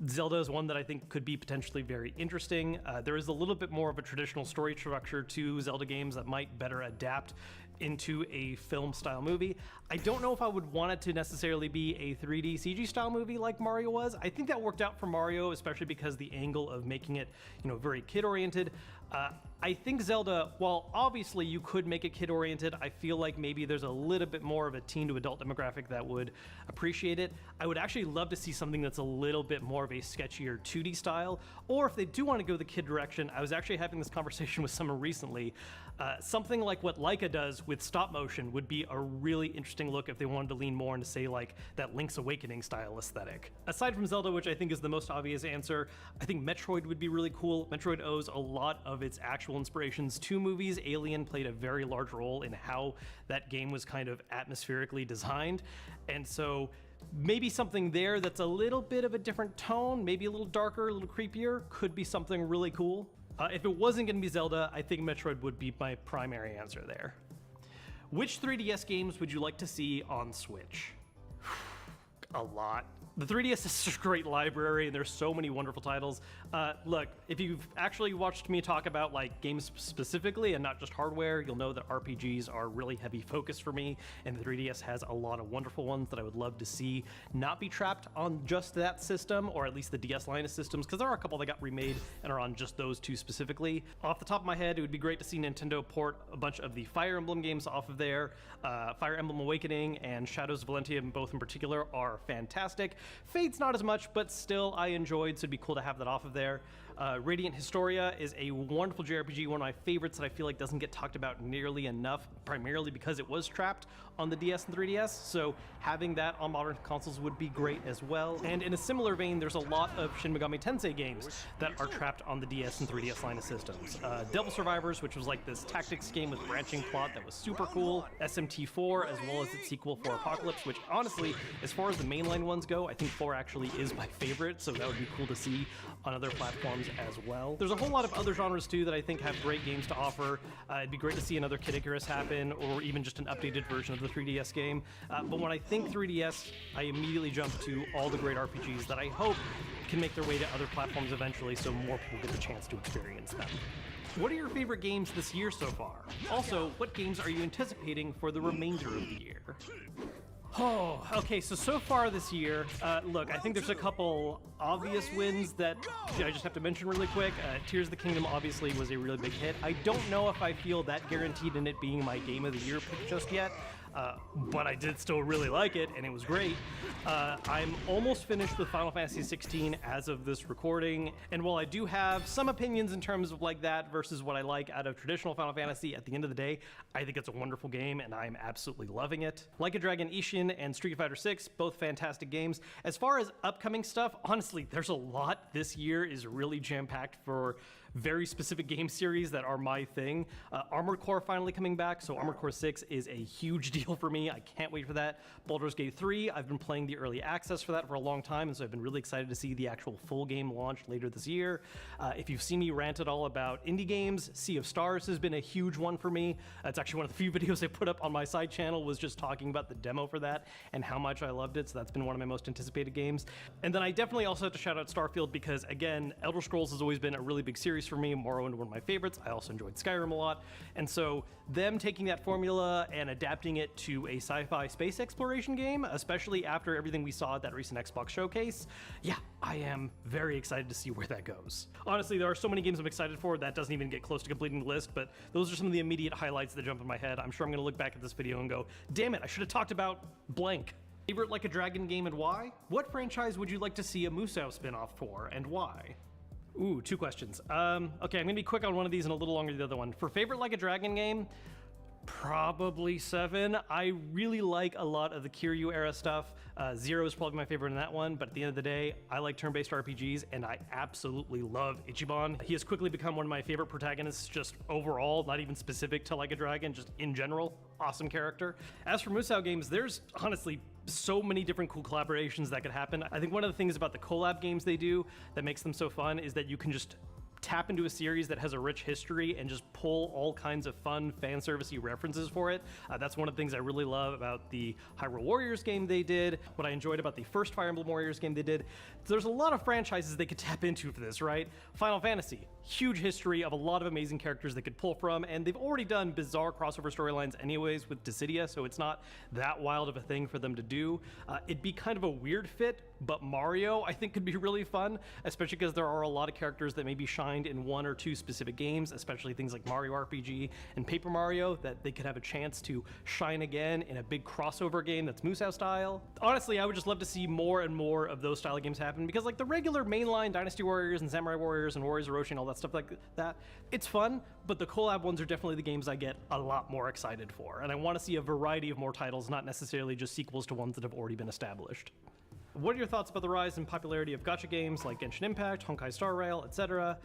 Zelda is one that I think could be potentially very interesting. There is a little bit more of a traditional story structure to Zelda games that might better adapt into a film-style movie. I don't know if I would want it to necessarily be a 3D CG style movie like Mario was. I think that worked out for Mario, especially because the angle of making it, very kid oriented. I think Zelda, while obviously you could make it kid-oriented, I feel like maybe there's a little bit more of a teen to adult demographic that would appreciate it. I would actually love to see something that's a little bit more of a sketchier 2D style, or if they do want to go the kid direction, I was actually having this conversation with someone recently. Something like what Leica does with stop motion would be a really interesting look if they wanted to lean more into, say, like that Link's Awakening style aesthetic. Aside from Zelda, which I think is the most obvious answer, I think Metroid would be really cool. Metroid owes a lot of its actual inspirations to movies. Alien played a very large role in how that game was kind of atmospherically designed, and so maybe something there that's a little bit of a different tone, maybe a little darker, a little creepier, could be something really cool. If it wasn't going to be Zelda, I think Metroid would be my primary answer there. Which 3DS games would you like to see on Switch? A lot. The 3DS is such a great library, and there's so many wonderful titles. Look, if you've actually watched me talk about like games specifically and not just hardware, you'll know that RPGs are really heavy focus for me, and the 3DS has a lot of wonderful ones that I would love to see not be trapped on just that system, or at least the DS line of systems, because there are a couple that got remade and are on just those two specifically. Off the top of my head, it would be great to see Nintendo port a bunch of the Fire Emblem games off of there. Fire Emblem Awakening and Shadows of Valentia, both in particular, are fantastic. Fate's not as much, but still I enjoyed, so it'd be cool to have that off of there. Radiant Historia is a wonderful JRPG, one of my favorites that I feel like doesn't get talked about nearly enough, primarily because it was trapped on the DS and 3DS, so having that on modern consoles would be great as well. And in a similar vein, there's a lot of Shin Megami Tensei games that are trapped on the DS and 3DS line of systems. Devil Survivors, which was like this tactics game with branching plot that was super cool. SMT4, as well as its sequel 4 Apocalypse, which honestly, as far as the mainline ones go, I think 4 actually is my favorite, so that would be cool to see on other platforms as well. There's a whole lot of other genres too that I think have great games to offer. It'd be great to see another Kid Icarus happen, or even just an updated version of the 3DS game. But when I think 3DS, I immediately jump to all the great RPGs that I hope can make their way to other platforms eventually, so more people get the chance to experience them. What are your favorite games this year so far? Also, what games are you anticipating for the remainder of the year? Oh, okay, so far this year, look, I think there's a couple obvious wins that I just have to mention really quick. Tears of the Kingdom obviously was a really big hit. I don't know if I feel that guaranteed in it being my Game of the Year pick just yet, but I did still really like it, and it was great. I'm almost finished with Final Fantasy 16 as of this recording, and while I do have some opinions in terms of like that versus what I like out of traditional Final Fantasy, at the end of the day, I think it's a wonderful game, and I'm absolutely loving it. Lightwingdragon Ishin and Street Fighter 6, both fantastic games. As far as upcoming stuff, honestly, there's a lot. This year is really jam-packed for very specific game series that are my thing. Armored Core finally coming back, so Armored Core 6 is a huge deal for me. I can't wait for that. Baldur's Gate 3, I've been playing the early access for that for a long time, and so I've been really excited to see the actual full game launch later this year. If you've seen me rant at all about indie games, Sea of Stars has been a huge one for me. It's actually one of the few videos I put up on my side channel, was just talking about the demo for that and how much I loved it, so that's been one of my most anticipated games. And then I definitely also have to shout out Starfield, because again, Elder Scrolls has always been a really big series for me, Morrowind one of my favorites. I also enjoyed Skyrim a lot, and so them taking that formula and adapting it to a sci-fi space exploration game, especially after everything we saw at that recent Xbox showcase, yeah, I am very excited to see where that goes. Honestly, there are so many games I'm excited for that doesn't even get close to completing the list, but those are some of the immediate highlights that jump in my head. I'm sure I'm going to look back at this video and go, damn it, I should have talked about blank. Favorite Like a Dragon game and why? What franchise would you like to see a Musou spin-off for, and why? Ooh, 2 questions. Okay, I'm gonna be quick on one of these and a little longer the other one. For favorite Like a Dragon game, probably 7. I really like a lot of the Kiryu era stuff. Zero is probably my favorite in that one, but at the end of the day, I like turn-based RPGs, and I absolutely love Ichiban. He has quickly become one of my favorite protagonists just overall, not even specific to Like a Dragon, just in general. Awesome character. As for Musou games, there's honestly so many different cool collaborations that could happen. I think one of the things about the collab games they do that makes them so fun is that you can just tap into a series that has a rich history and just pull all kinds of fun fan servicey references for it. That's one of the things I really love about the Hyrule Warriors game they did, what I enjoyed about the first Fire Emblem Warriors game they did. There's a lot of franchises they could tap into for this, right? Final Fantasy, huge history of a lot of amazing characters they could pull from, and they've already done bizarre crossover storylines anyways with Dissidia, so it's not that wild of a thing for them to do. It'd be kind of a weird fit, but Mario, I think, could be really fun, especially because there are a lot of characters that maybe shined in one or two specific games, especially things like Mario RPG and Paper Mario, that they could have a chance to shine again in a big crossover game that's Musou style. Honestly, I would just love to see more and more of those style of games happen, because like the regular mainline Dynasty Warriors and Samurai Warriors and Warriors of Roshi and all that stuff like that, it's fun, but the collab ones are definitely the games I get a lot more excited for, and I want to see a variety of more titles, not necessarily just sequels to ones that have already been established. What are your thoughts about the rise in popularity of gacha games like Genshin Impact, Honkai Star Rail, etc.?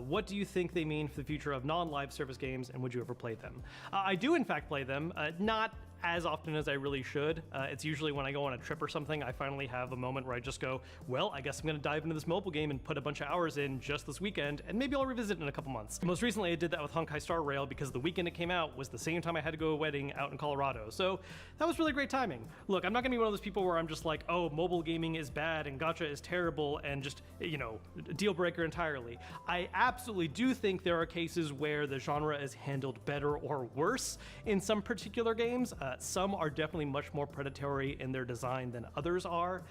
What do you think they mean for the future of non-live service games, and would you ever play them? I do in fact play them, not as often as I really should. It's usually when I go on a trip or something, I finally have a moment where I just go, well, I guess I'm gonna dive into this mobile game and put a bunch of hours in just this weekend, and maybe I'll revisit it in a couple months. Most recently I did that with Honkai Star Rail because the weekend it came out was the same time I had to go to a wedding out in Colorado, so that was really great timing. Look, I'm not gonna be one of those people where I'm just like, oh, mobile gaming is bad and gacha is terrible and just, you know, deal breaker entirely. I absolutely do think there are cases where the genre is handled better or worse in some particular games. Some are definitely much more predatory in their design than others are.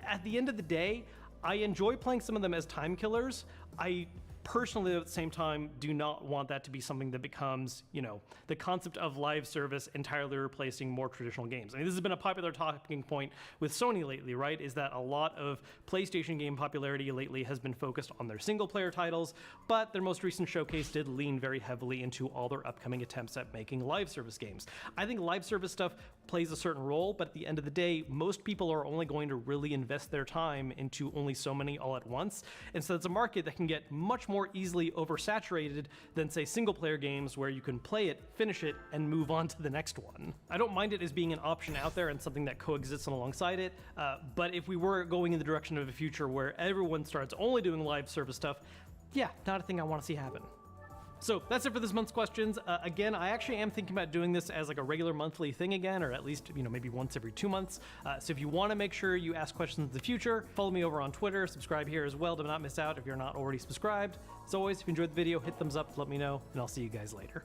At the end of the day, I enjoy playing some of them as time killers. I personally, at the same time, do not want that to be something that becomes, you know, the concept of live service entirely replacing more traditional games. I mean, this has been a popular talking point with Sony lately, right? Is that a lot of PlayStation game popularity lately has been focused on their single player titles, but their most recent showcase did lean very heavily into all their upcoming attempts at making live service games. I think live service stuff plays a certain role, but at the end of the day, most people are only going to really invest their time into only so many all at once. And so it's a market that can get much more easily oversaturated than, say, single player games where you can play it, finish it, and move on to the next one. I don't mind it as being an option out there and something that coexists alongside it, but if we were going in the direction of a future where everyone starts only doing live service stuff, yeah, not a thing I want to see happen. So that's it for this month's questions. Again, I actually am thinking about doing this as like a regular monthly thing again, or at least, you know, maybe once every 2 months. So if you want to make sure you ask questions in the future, follow me over on Twitter, subscribe here as well to not miss out if you're not already subscribed. As always, if you enjoyed the video, hit thumbs up to let me know, and I'll see you guys later.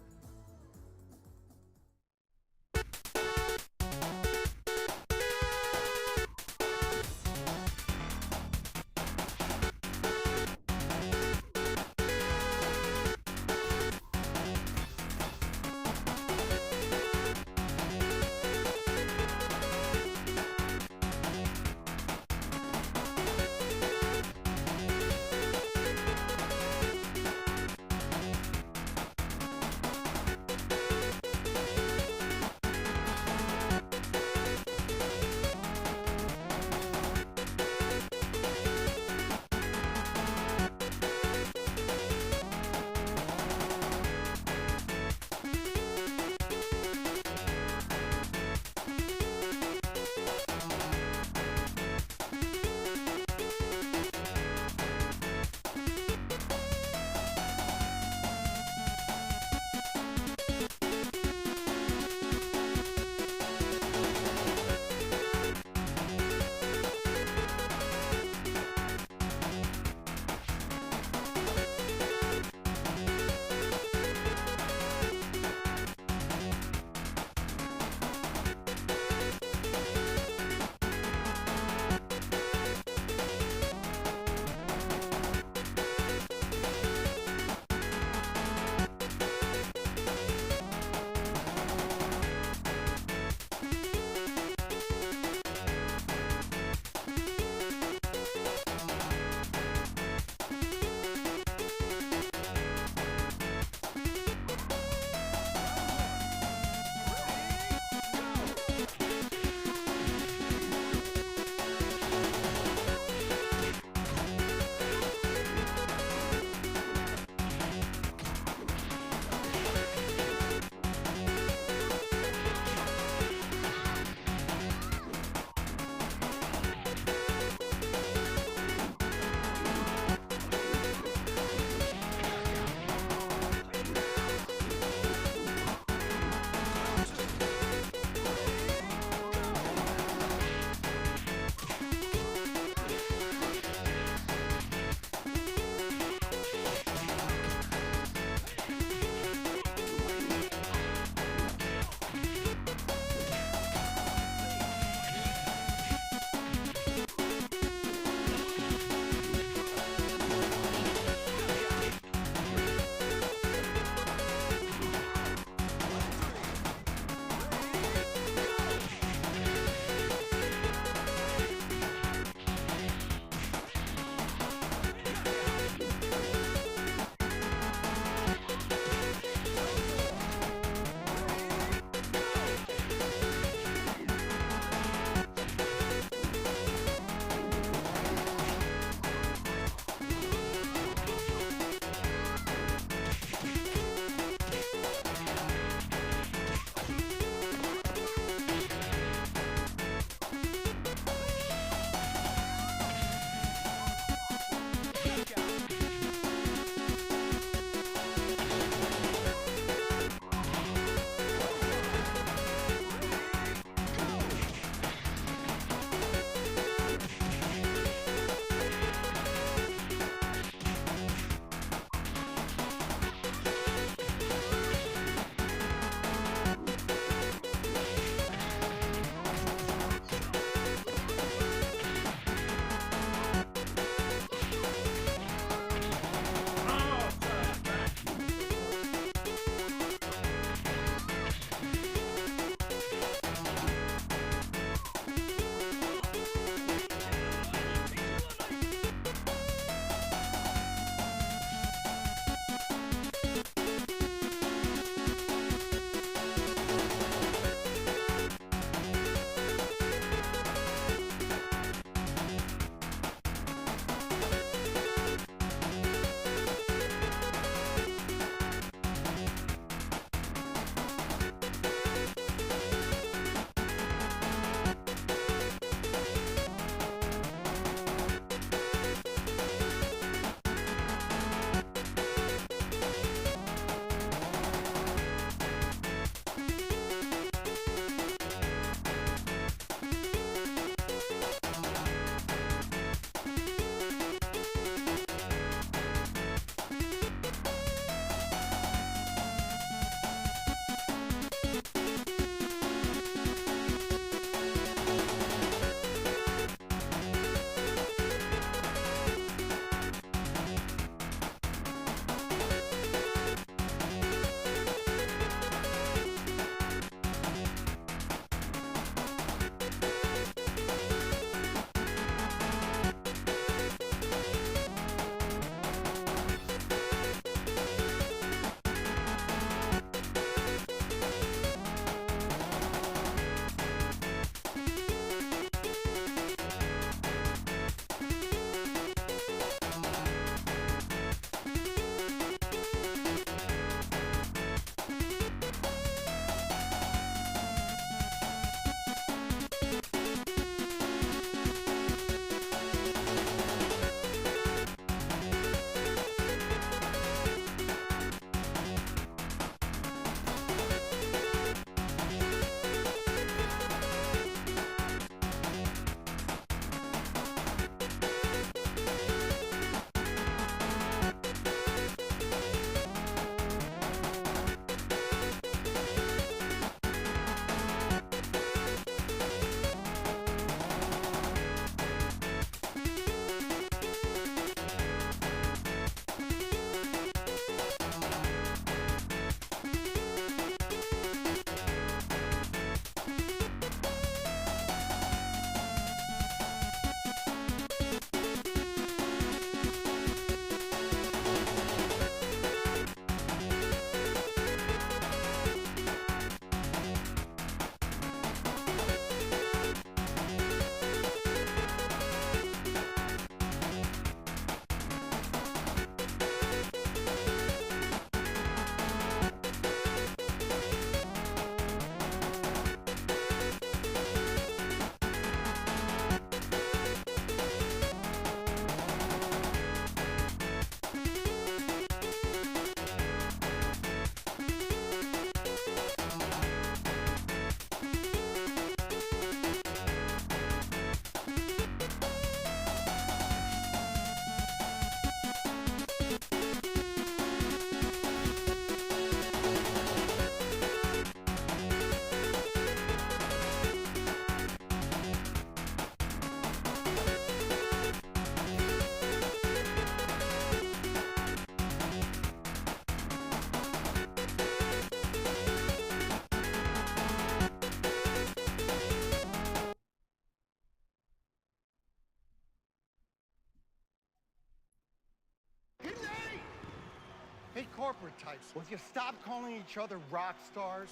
corporate types. Will you stop calling each other rock stars?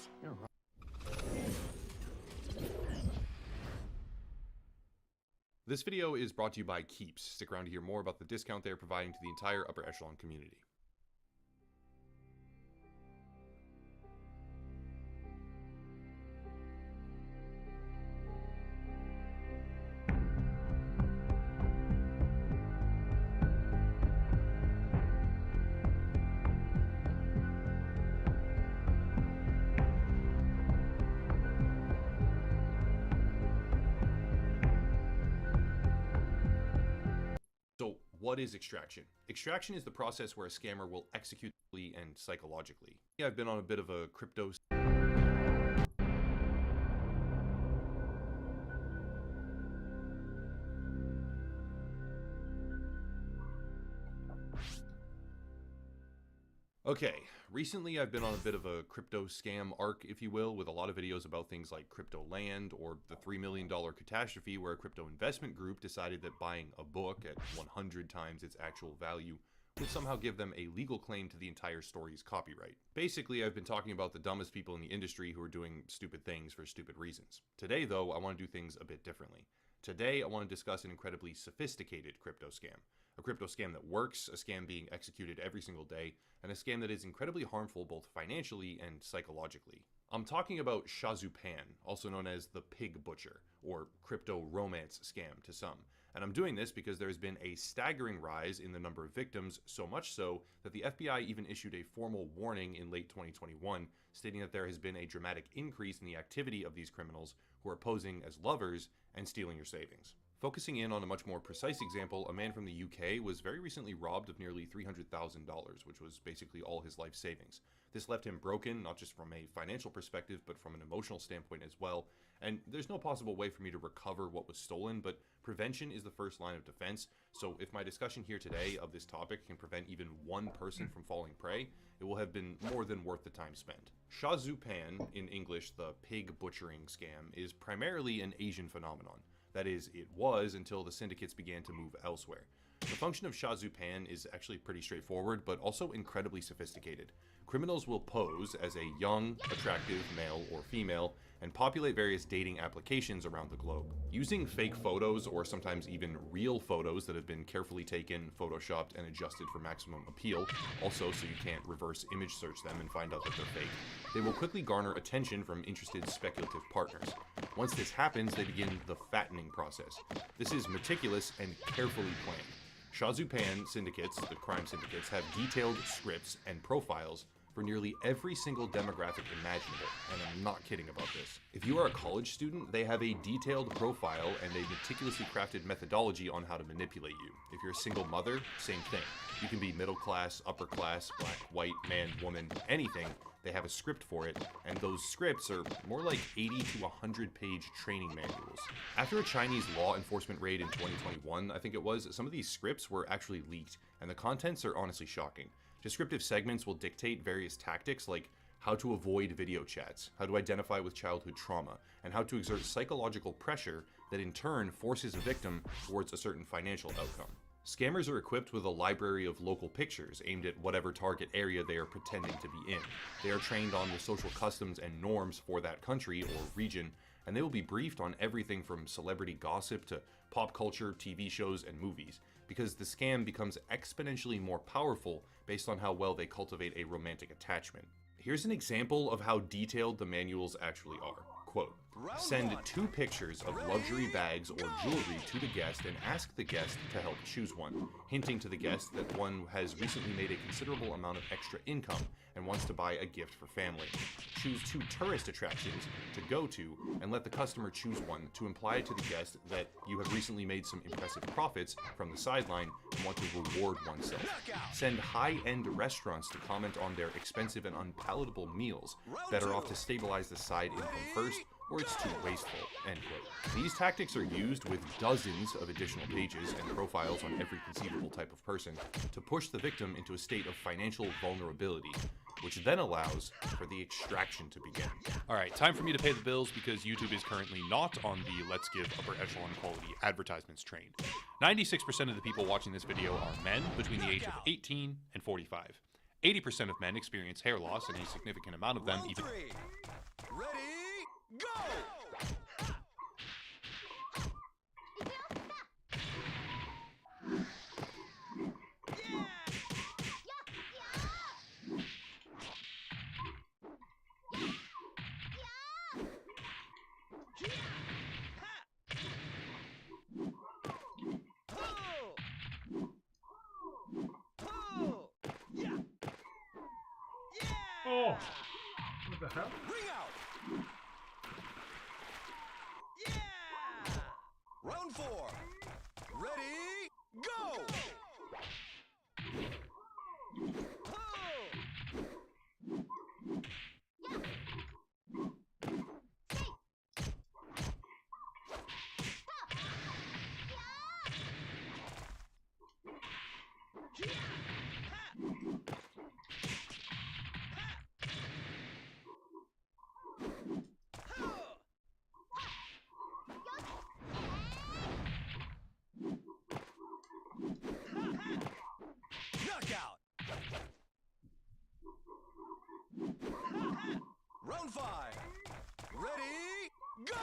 This video is brought to you by Keeps. Stick around to hear more about the discount they are providing to the entire upper echelon community. So, what is extraction? Extraction is the process where a scammer will execute and psychologically. Yeah, I've been on a bit of a crypto. Okay, recently I've been on a bit of a crypto scam arc, if you will, with a lot of videos about things like crypto land or the $3 million catastrophe where a crypto investment group decided that buying a book at 100 times its actual value would somehow give them a legal claim to the entire story's copyright. Basically, I've been talking about the dumbest people in the industry who are doing stupid things for stupid reasons. Today, though, I want to do things a bit differently. Today, I want to discuss an incredibly sophisticated crypto scam. A crypto scam that works, a scam being executed every single day, and a scam that is incredibly harmful both financially and psychologically. I'm talking about Showdown, also known as the Pig Butcher, or crypto romance scam to some. And I'm doing this because there has been a staggering rise in the number of victims, so much so that the FBI even issued a formal warning in late 2021, stating that there has been a dramatic increase in the activity of these criminals who are posing as lovers and stealing your savings. Focusing in on a much more precise example, a man from the UK was very recently robbed of nearly $300,000, which was basically all his life savings. This left him broken, not just from a financial perspective, but from an emotional standpoint as well. And there's no possible way for me to recover what was stolen, but prevention is the first line of defense. So if my discussion here today of this topic can prevent even one person from falling prey, it will have been more than worth the time spent. Showdown, in English the pig butchering scam, is primarily an Asian phenomenon. That is, it was until the syndicates began to move elsewhere. The function of Showdown is actually pretty straightforward, but also incredibly sophisticated. Criminals will pose as a young, attractive male or female and populate various dating applications around the globe. Using fake photos or sometimes even real photos that have been carefully taken, photoshopped, and adjusted for maximum appeal, also so you can't reverse image search them and find out that they're fake, they will quickly garner attention from interested speculative partners. Once this happens, they begin the fattening process. This is meticulous and carefully planned. Showdown syndicates, the crime syndicates, have detailed scripts and profiles for nearly every single demographic imaginable, and I'm not kidding about this. If you are a college student, they have a detailed profile and a meticulously crafted methodology on how to manipulate you. If you're a single mother, same thing. You can be middle class, upper class, black, white, man, woman, anything. They have a script for it, and those scripts are more like 80 to 100 page training manuals. After a Chinese law enforcement raid in 2021, I think it was, some of these scripts were actually leaked, and the contents are honestly shocking. Descriptive segments will dictate various tactics like how to avoid video chats, how to identify with childhood trauma, and how to exert psychological pressure that in turn forces a victim towards a certain financial outcome. Scammers are equipped with a library of local pictures aimed at whatever target area they are pretending to be in. They are trained on the social customs and norms for that country or region, and they will be briefed on everything from celebrity gossip to pop culture, TV shows, and movies, because the scam becomes exponentially more powerful based on how well they cultivate a romantic attachment. Here's an example of how detailed the manuals actually are. Quote, send 2 pictures of luxury bags or jewelry to the guest and ask the guest to help choose one, hinting to the guest that one has recently made a considerable amount of extra income and wants to buy a gift for family. Choose 2 tourist attractions to go to and let the customer choose one to imply to the guest that you have recently made some impressive profits from the sideline and want to reward oneself. Send high-end restaurants to comment on their expensive and unpalatable meals, better off to stabilize the side income first, or it's too wasteful, end quote. These tactics are used with dozens of additional pages and profiles on every conceivable type of person to push the victim into a state of financial vulnerability, which then allows for the extraction to begin. Alright, time for me to pay the bills because YouTube is currently not on the let's give upper echelon quality advertisements train. 96% of the people watching this video are men between the age of 18 and 45. 80% of men experience hair loss, and a significant amount of them Round even... 3. Ready, go! Oh! What the hell? Ring out! Yeah! Round 4. Ready, go! Knockout! Round 5. Ready, go!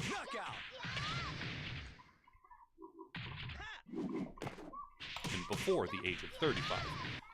Knockout! before the age of 35.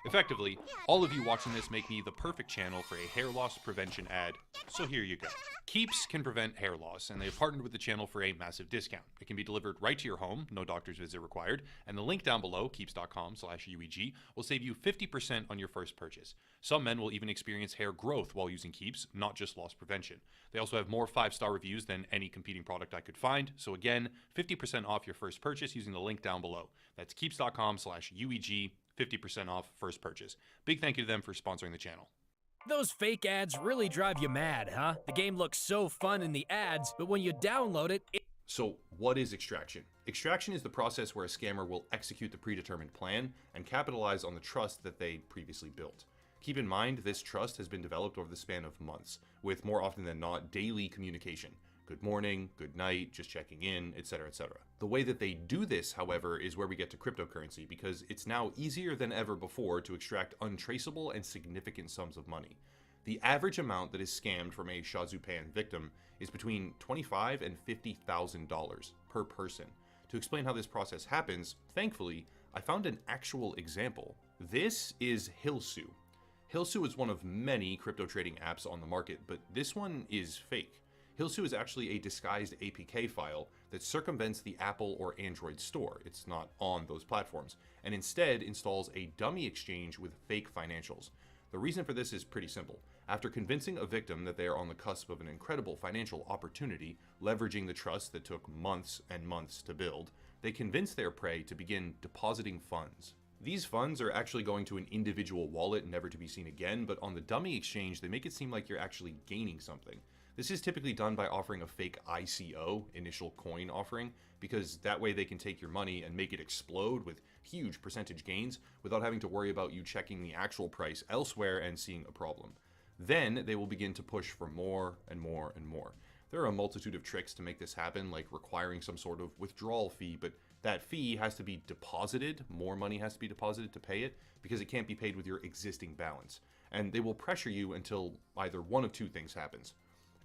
Effectively, all of you watching this make me the perfect channel for a hair loss prevention ad, so here you go. Keeps can prevent hair loss, and they've partnered with the channel for a massive discount. It can be delivered right to your home, no doctor's visit required, and the link down below, keeps.com/UEG, will save you 50% on your first purchase. Some men will even experience hair growth while using Keeps, not just loss prevention. They also have more 5-star reviews than any competing product I could find, so again, 50% off your first purchase using the link down below. That's keeps.com/UEG, 50% off first purchase. Big thank you to them for sponsoring the channel. Those fake ads really drive you mad, huh? The game looks so fun in the ads, but when you download it, So what is extraction? Extraction is the process where a scammer will execute the predetermined plan and capitalize on the trust that they previously built. Keep in mind, this trust has been developed over the span of months, with more often than not daily communication. Good morning, good night, just checking in, etc., etc. The way that they do this, however, is where we get to cryptocurrency, because it's now easier than ever before to extract untraceable and significant sums of money. The average amount that is scammed from a Shazupan victim is between $25,000 and $50,000 per person. To explain how this process happens, thankfully, I found an actual example. This is Hilsu. Hilsu is one of many crypto trading apps on the market, but this one is fake. Hilsu is actually a disguised APK file that circumvents the Apple or Android store. It's not on those platforms, and instead installs a dummy exchange with fake financials. The reason for this is pretty simple. After convincing a victim that they are on the cusp of an incredible financial opportunity, leveraging the trust that took months and months to build, they convince their prey to begin depositing funds. These funds are actually going to an individual wallet, never to be seen again, but on the dummy exchange, they make it seem like you're actually gaining something. This is typically done by offering a fake ICO, initial coin offering, because that way they can take your money and make it explode with huge percentage gains without having to worry about you checking the actual price elsewhere and seeing a problem. Then they will begin to push for more and more and more. There are a multitude of tricks to make this happen, like requiring some sort of withdrawal fee, but that fee has to be deposited, more money has to be deposited to pay it, because it can't be paid with your existing balance. And they will pressure you until either one of two things happens.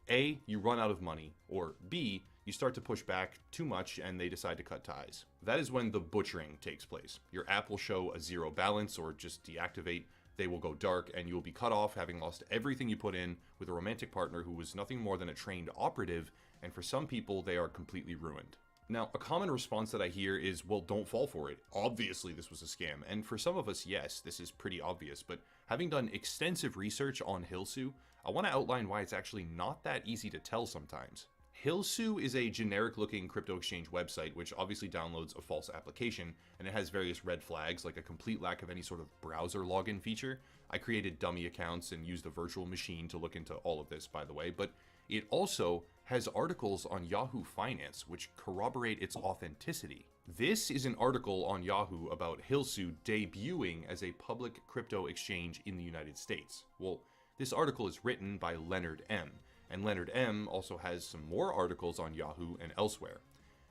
A, you run out of money, or B, you start to push back too much and they decide to cut ties. That is when the butchering takes place. Your app will show a zero balance or just deactivate, they will go dark, and you will be cut off, having lost everything you put in with a romantic partner who was nothing more than a trained operative, and for some people, they are completely ruined. Now, a common response that I hear is, well, don't fall for it. Obviously this was a scam, and for some of us, yes, this is pretty obvious, but having done extensive research on Hilsu, I want to outline why it's actually not that easy to tell sometimes. Hilsu is a generic-looking crypto exchange website which obviously downloads a false application, and it has various red flags like a complete lack of any sort of browser login feature. I created dummy accounts and used a virtual machine to look into all of this, by the way, but it also has articles on Yahoo Finance which corroborate its authenticity. This is an article on Yahoo about Hilsu debuting as a public crypto exchange in the United States. Well, this article is written by Leonard M., and Leonard M. also has some more articles on Yahoo and elsewhere.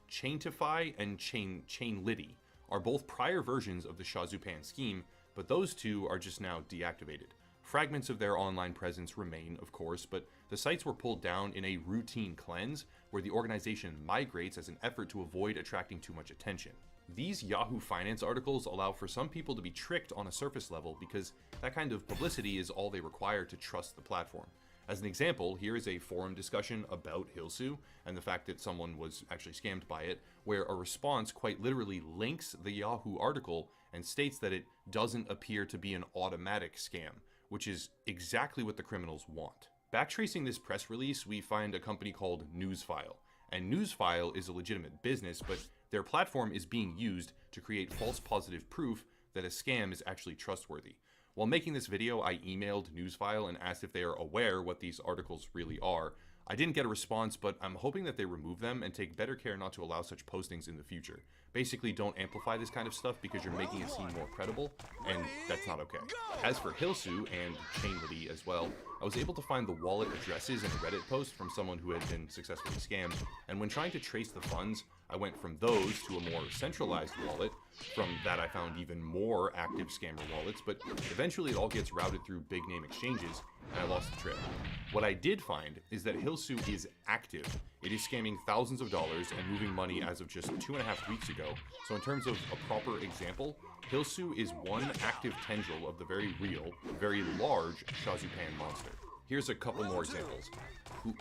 Chaintify and Chainlitty are both prior versions of the Shazupan scheme, but those two are just now deactivated. Fragments of their online presence remain, of course, but the sites were pulled down in a routine cleanse where the organization migrates as an effort to avoid attracting too much attention. These Yahoo Finance articles allow for some people to be tricked on a surface level because that kind of publicity is all they require to trust the platform. As an example, here is a forum discussion about Hilsu and the fact that someone was actually scammed by it, where a response quite literally links the Yahoo article and states that it doesn't appear to be an automatic scam, which is exactly what the criminals want. Backtracing this press release, we find a company called Newsfile. And Newsfile is a legitimate business, but their platform is being used to create false positive proof that a scam is actually trustworthy. While making this video, I emailed Newsfile and asked if they are aware what these articles really are. I didn't get a response, but I'm hoping that they remove them and take better care not to allow such postings in the future. Basically, don't amplify this kind of stuff because you're making it seem more credible, and that's not okay. As for Hilsu and Chainlitty as well, I was able to find the wallet addresses in a Reddit post from someone who had been successfully scammed, and when trying to trace the funds, I went from those to a more centralized wallet. From that I found even more active scammer wallets, but eventually it all gets routed through big name exchanges, and I lost the trip. What I did find is that Hilsu is active. It is scamming thousands of dollars and moving money as of just 2.5 weeks ago. So in terms of a proper example, Hilsu is one active tendril of the very real, very large Shazupan monster. Here's a couple more examples. Hue,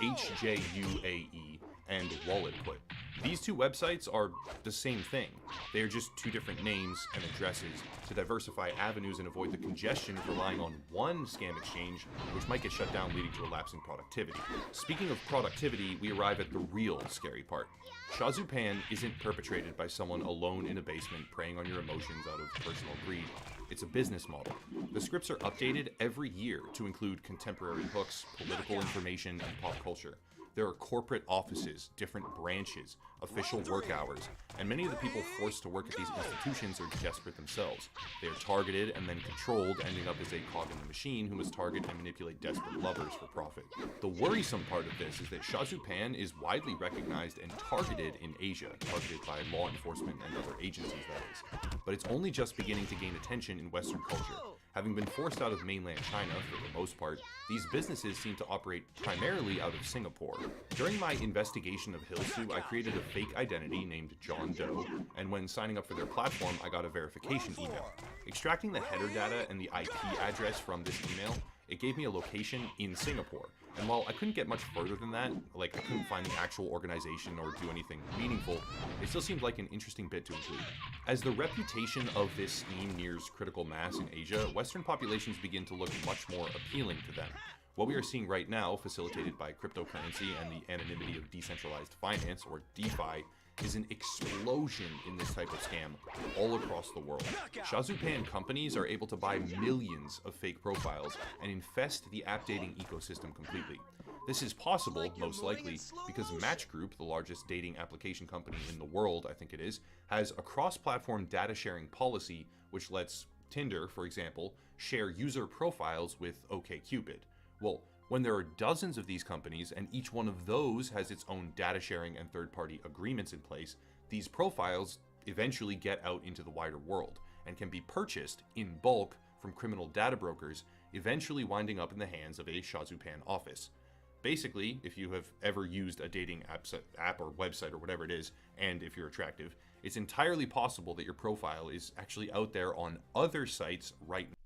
HJUAE, and WalletPut. These two websites are the same thing. They are just two different names and addresses to diversify avenues and avoid the congestion of relying on one scam exchange, which might get shut down, leading to a lapse in productivity. Speaking of productivity, we arrive at the real scary part. Shazupan isn't perpetrated by someone alone in a basement preying on your emotions out of personal greed. It's a business model. The scripts are updated every year to include contemporary hooks, political information, and pop culture. There are corporate offices, different branches, official work hours, and many of the people forced to work at these institutions are desperate themselves. They are targeted and then controlled, ending up as a cog in the machine who must target and manipulate desperate lovers for profit. The worrisome part of this is that Shazupan is widely recognized and targeted in Asia, targeted by law enforcement and other agencies, that is. But it's only just beginning to gain attention in Western culture. Having been forced out of mainland China for the most part, these businesses seem to operate primarily out of Singapore. During my investigation of Hilsu, I created a fake identity named John Doe, and when signing up for their platform, I got a verification email. Extracting the header data and the IP address from this email, it gave me a location in Singapore. And while I couldn't get much further than that, like I couldn't find the actual organization or do anything meaningful, it still seemed like an interesting bit to include. As the reputation of this scheme nears critical mass in Asia, Western populations begin to look much more appealing to them. What we are seeing right now, facilitated by cryptocurrency and the anonymity of decentralized finance, or DeFi, is an explosion in this type of scam all across the world. Shazupan companies are able to buy millions of fake profiles and infest the app dating ecosystem completely. This is possible, most likely, because Match Group, the largest dating application company in the world, I think it is, has a cross-platform data sharing policy which lets Tinder, for example, share user profiles with OkCupid. Well, when there are dozens of these companies and each one of those has its own data sharing and third-party agreements in place, these profiles eventually get out into the wider world and can be purchased in bulk from criminal data brokers, eventually winding up in the hands of a Shazupan office. Basically, if you have ever used a dating app or website or whatever it is, and if you're attractive, it's entirely possible that your profile is actually out there on other sites right now.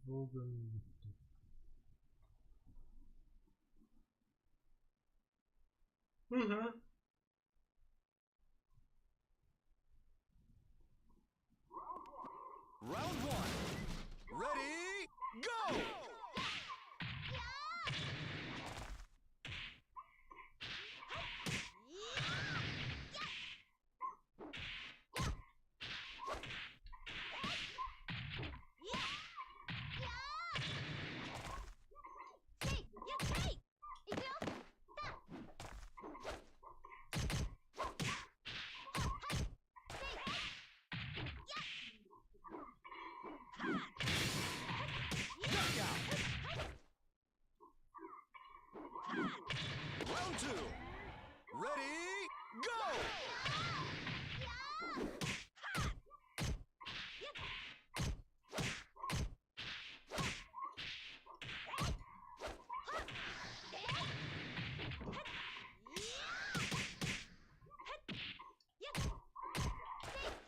Wogen. Mhm. Round one. Ready, go! Round two. Ready, go!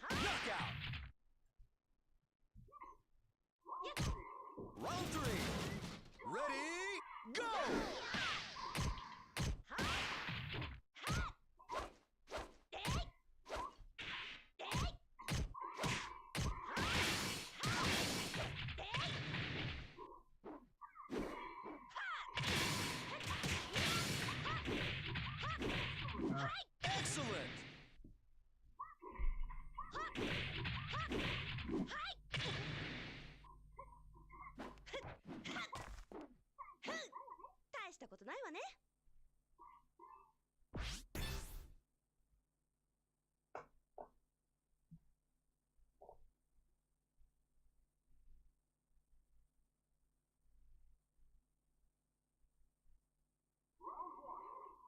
Knockout! Round three. Ready, go! Excellent!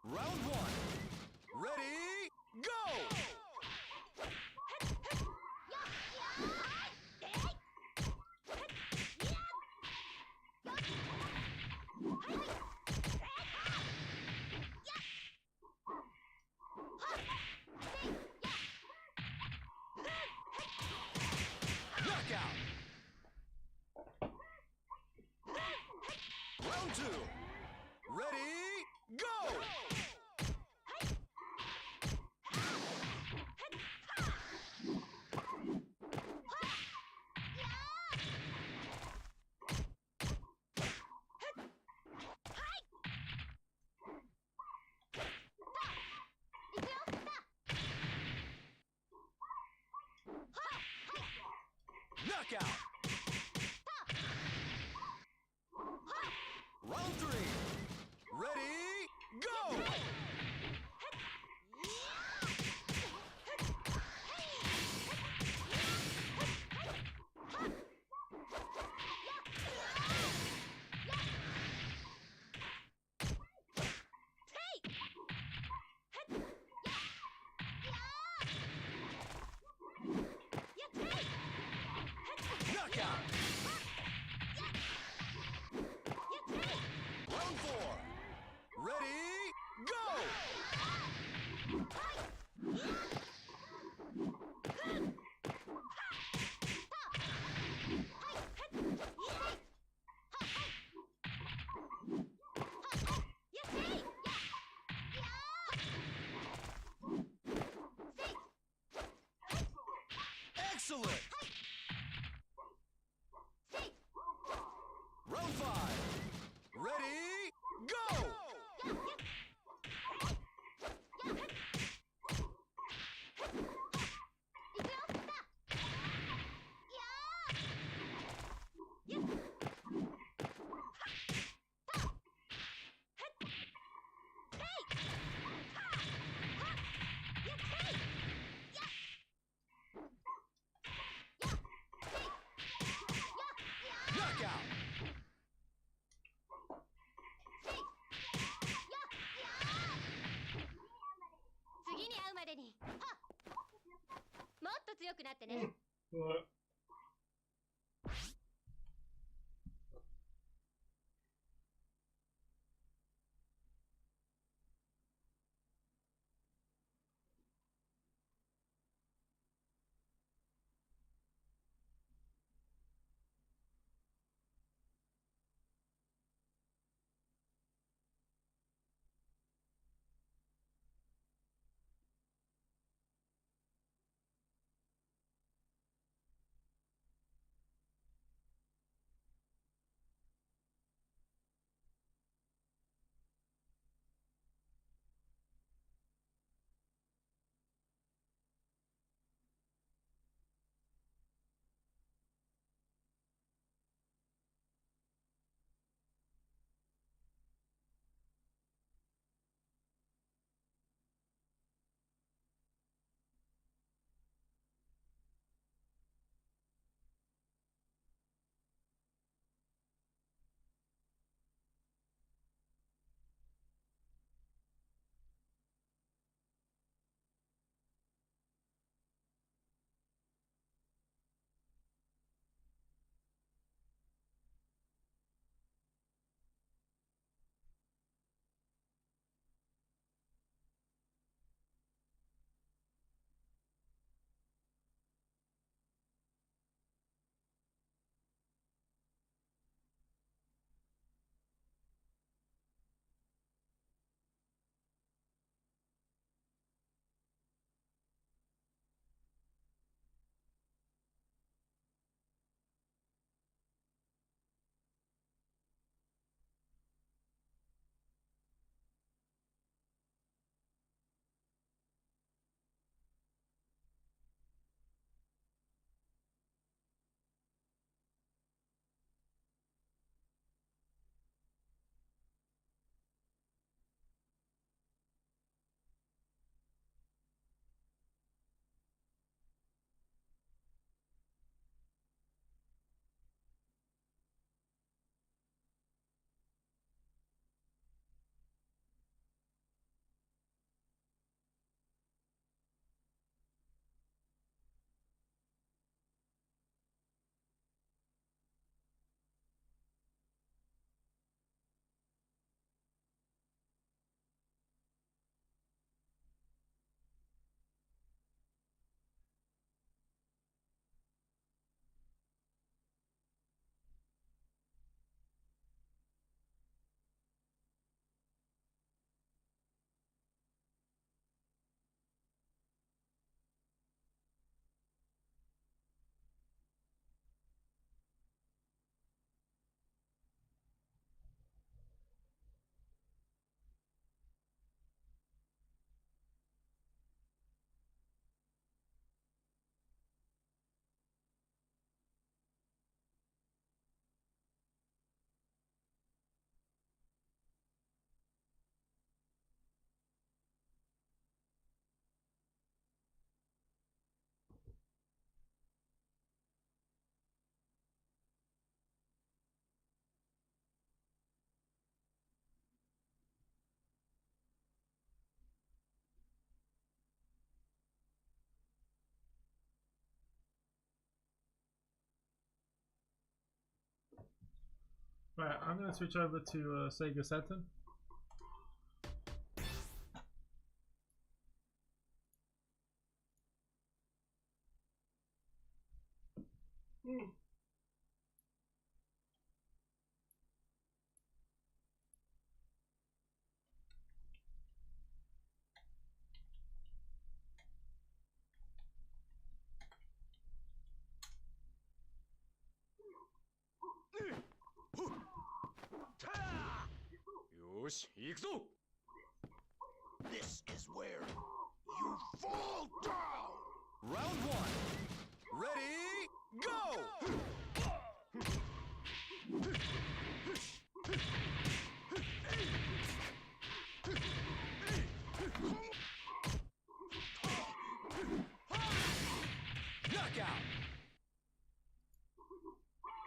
Round one. Ready, go! Knockout! Round two. Ready, go! Knockout! Round three. Ready, go! Knockout! Round four. Ready, go! Excellent! Round five. Ready, go! Knockout! What? Right, I'm gonna switch over to Sega Saturn. This is where you fall down. Round one. Ready, go! Knockout!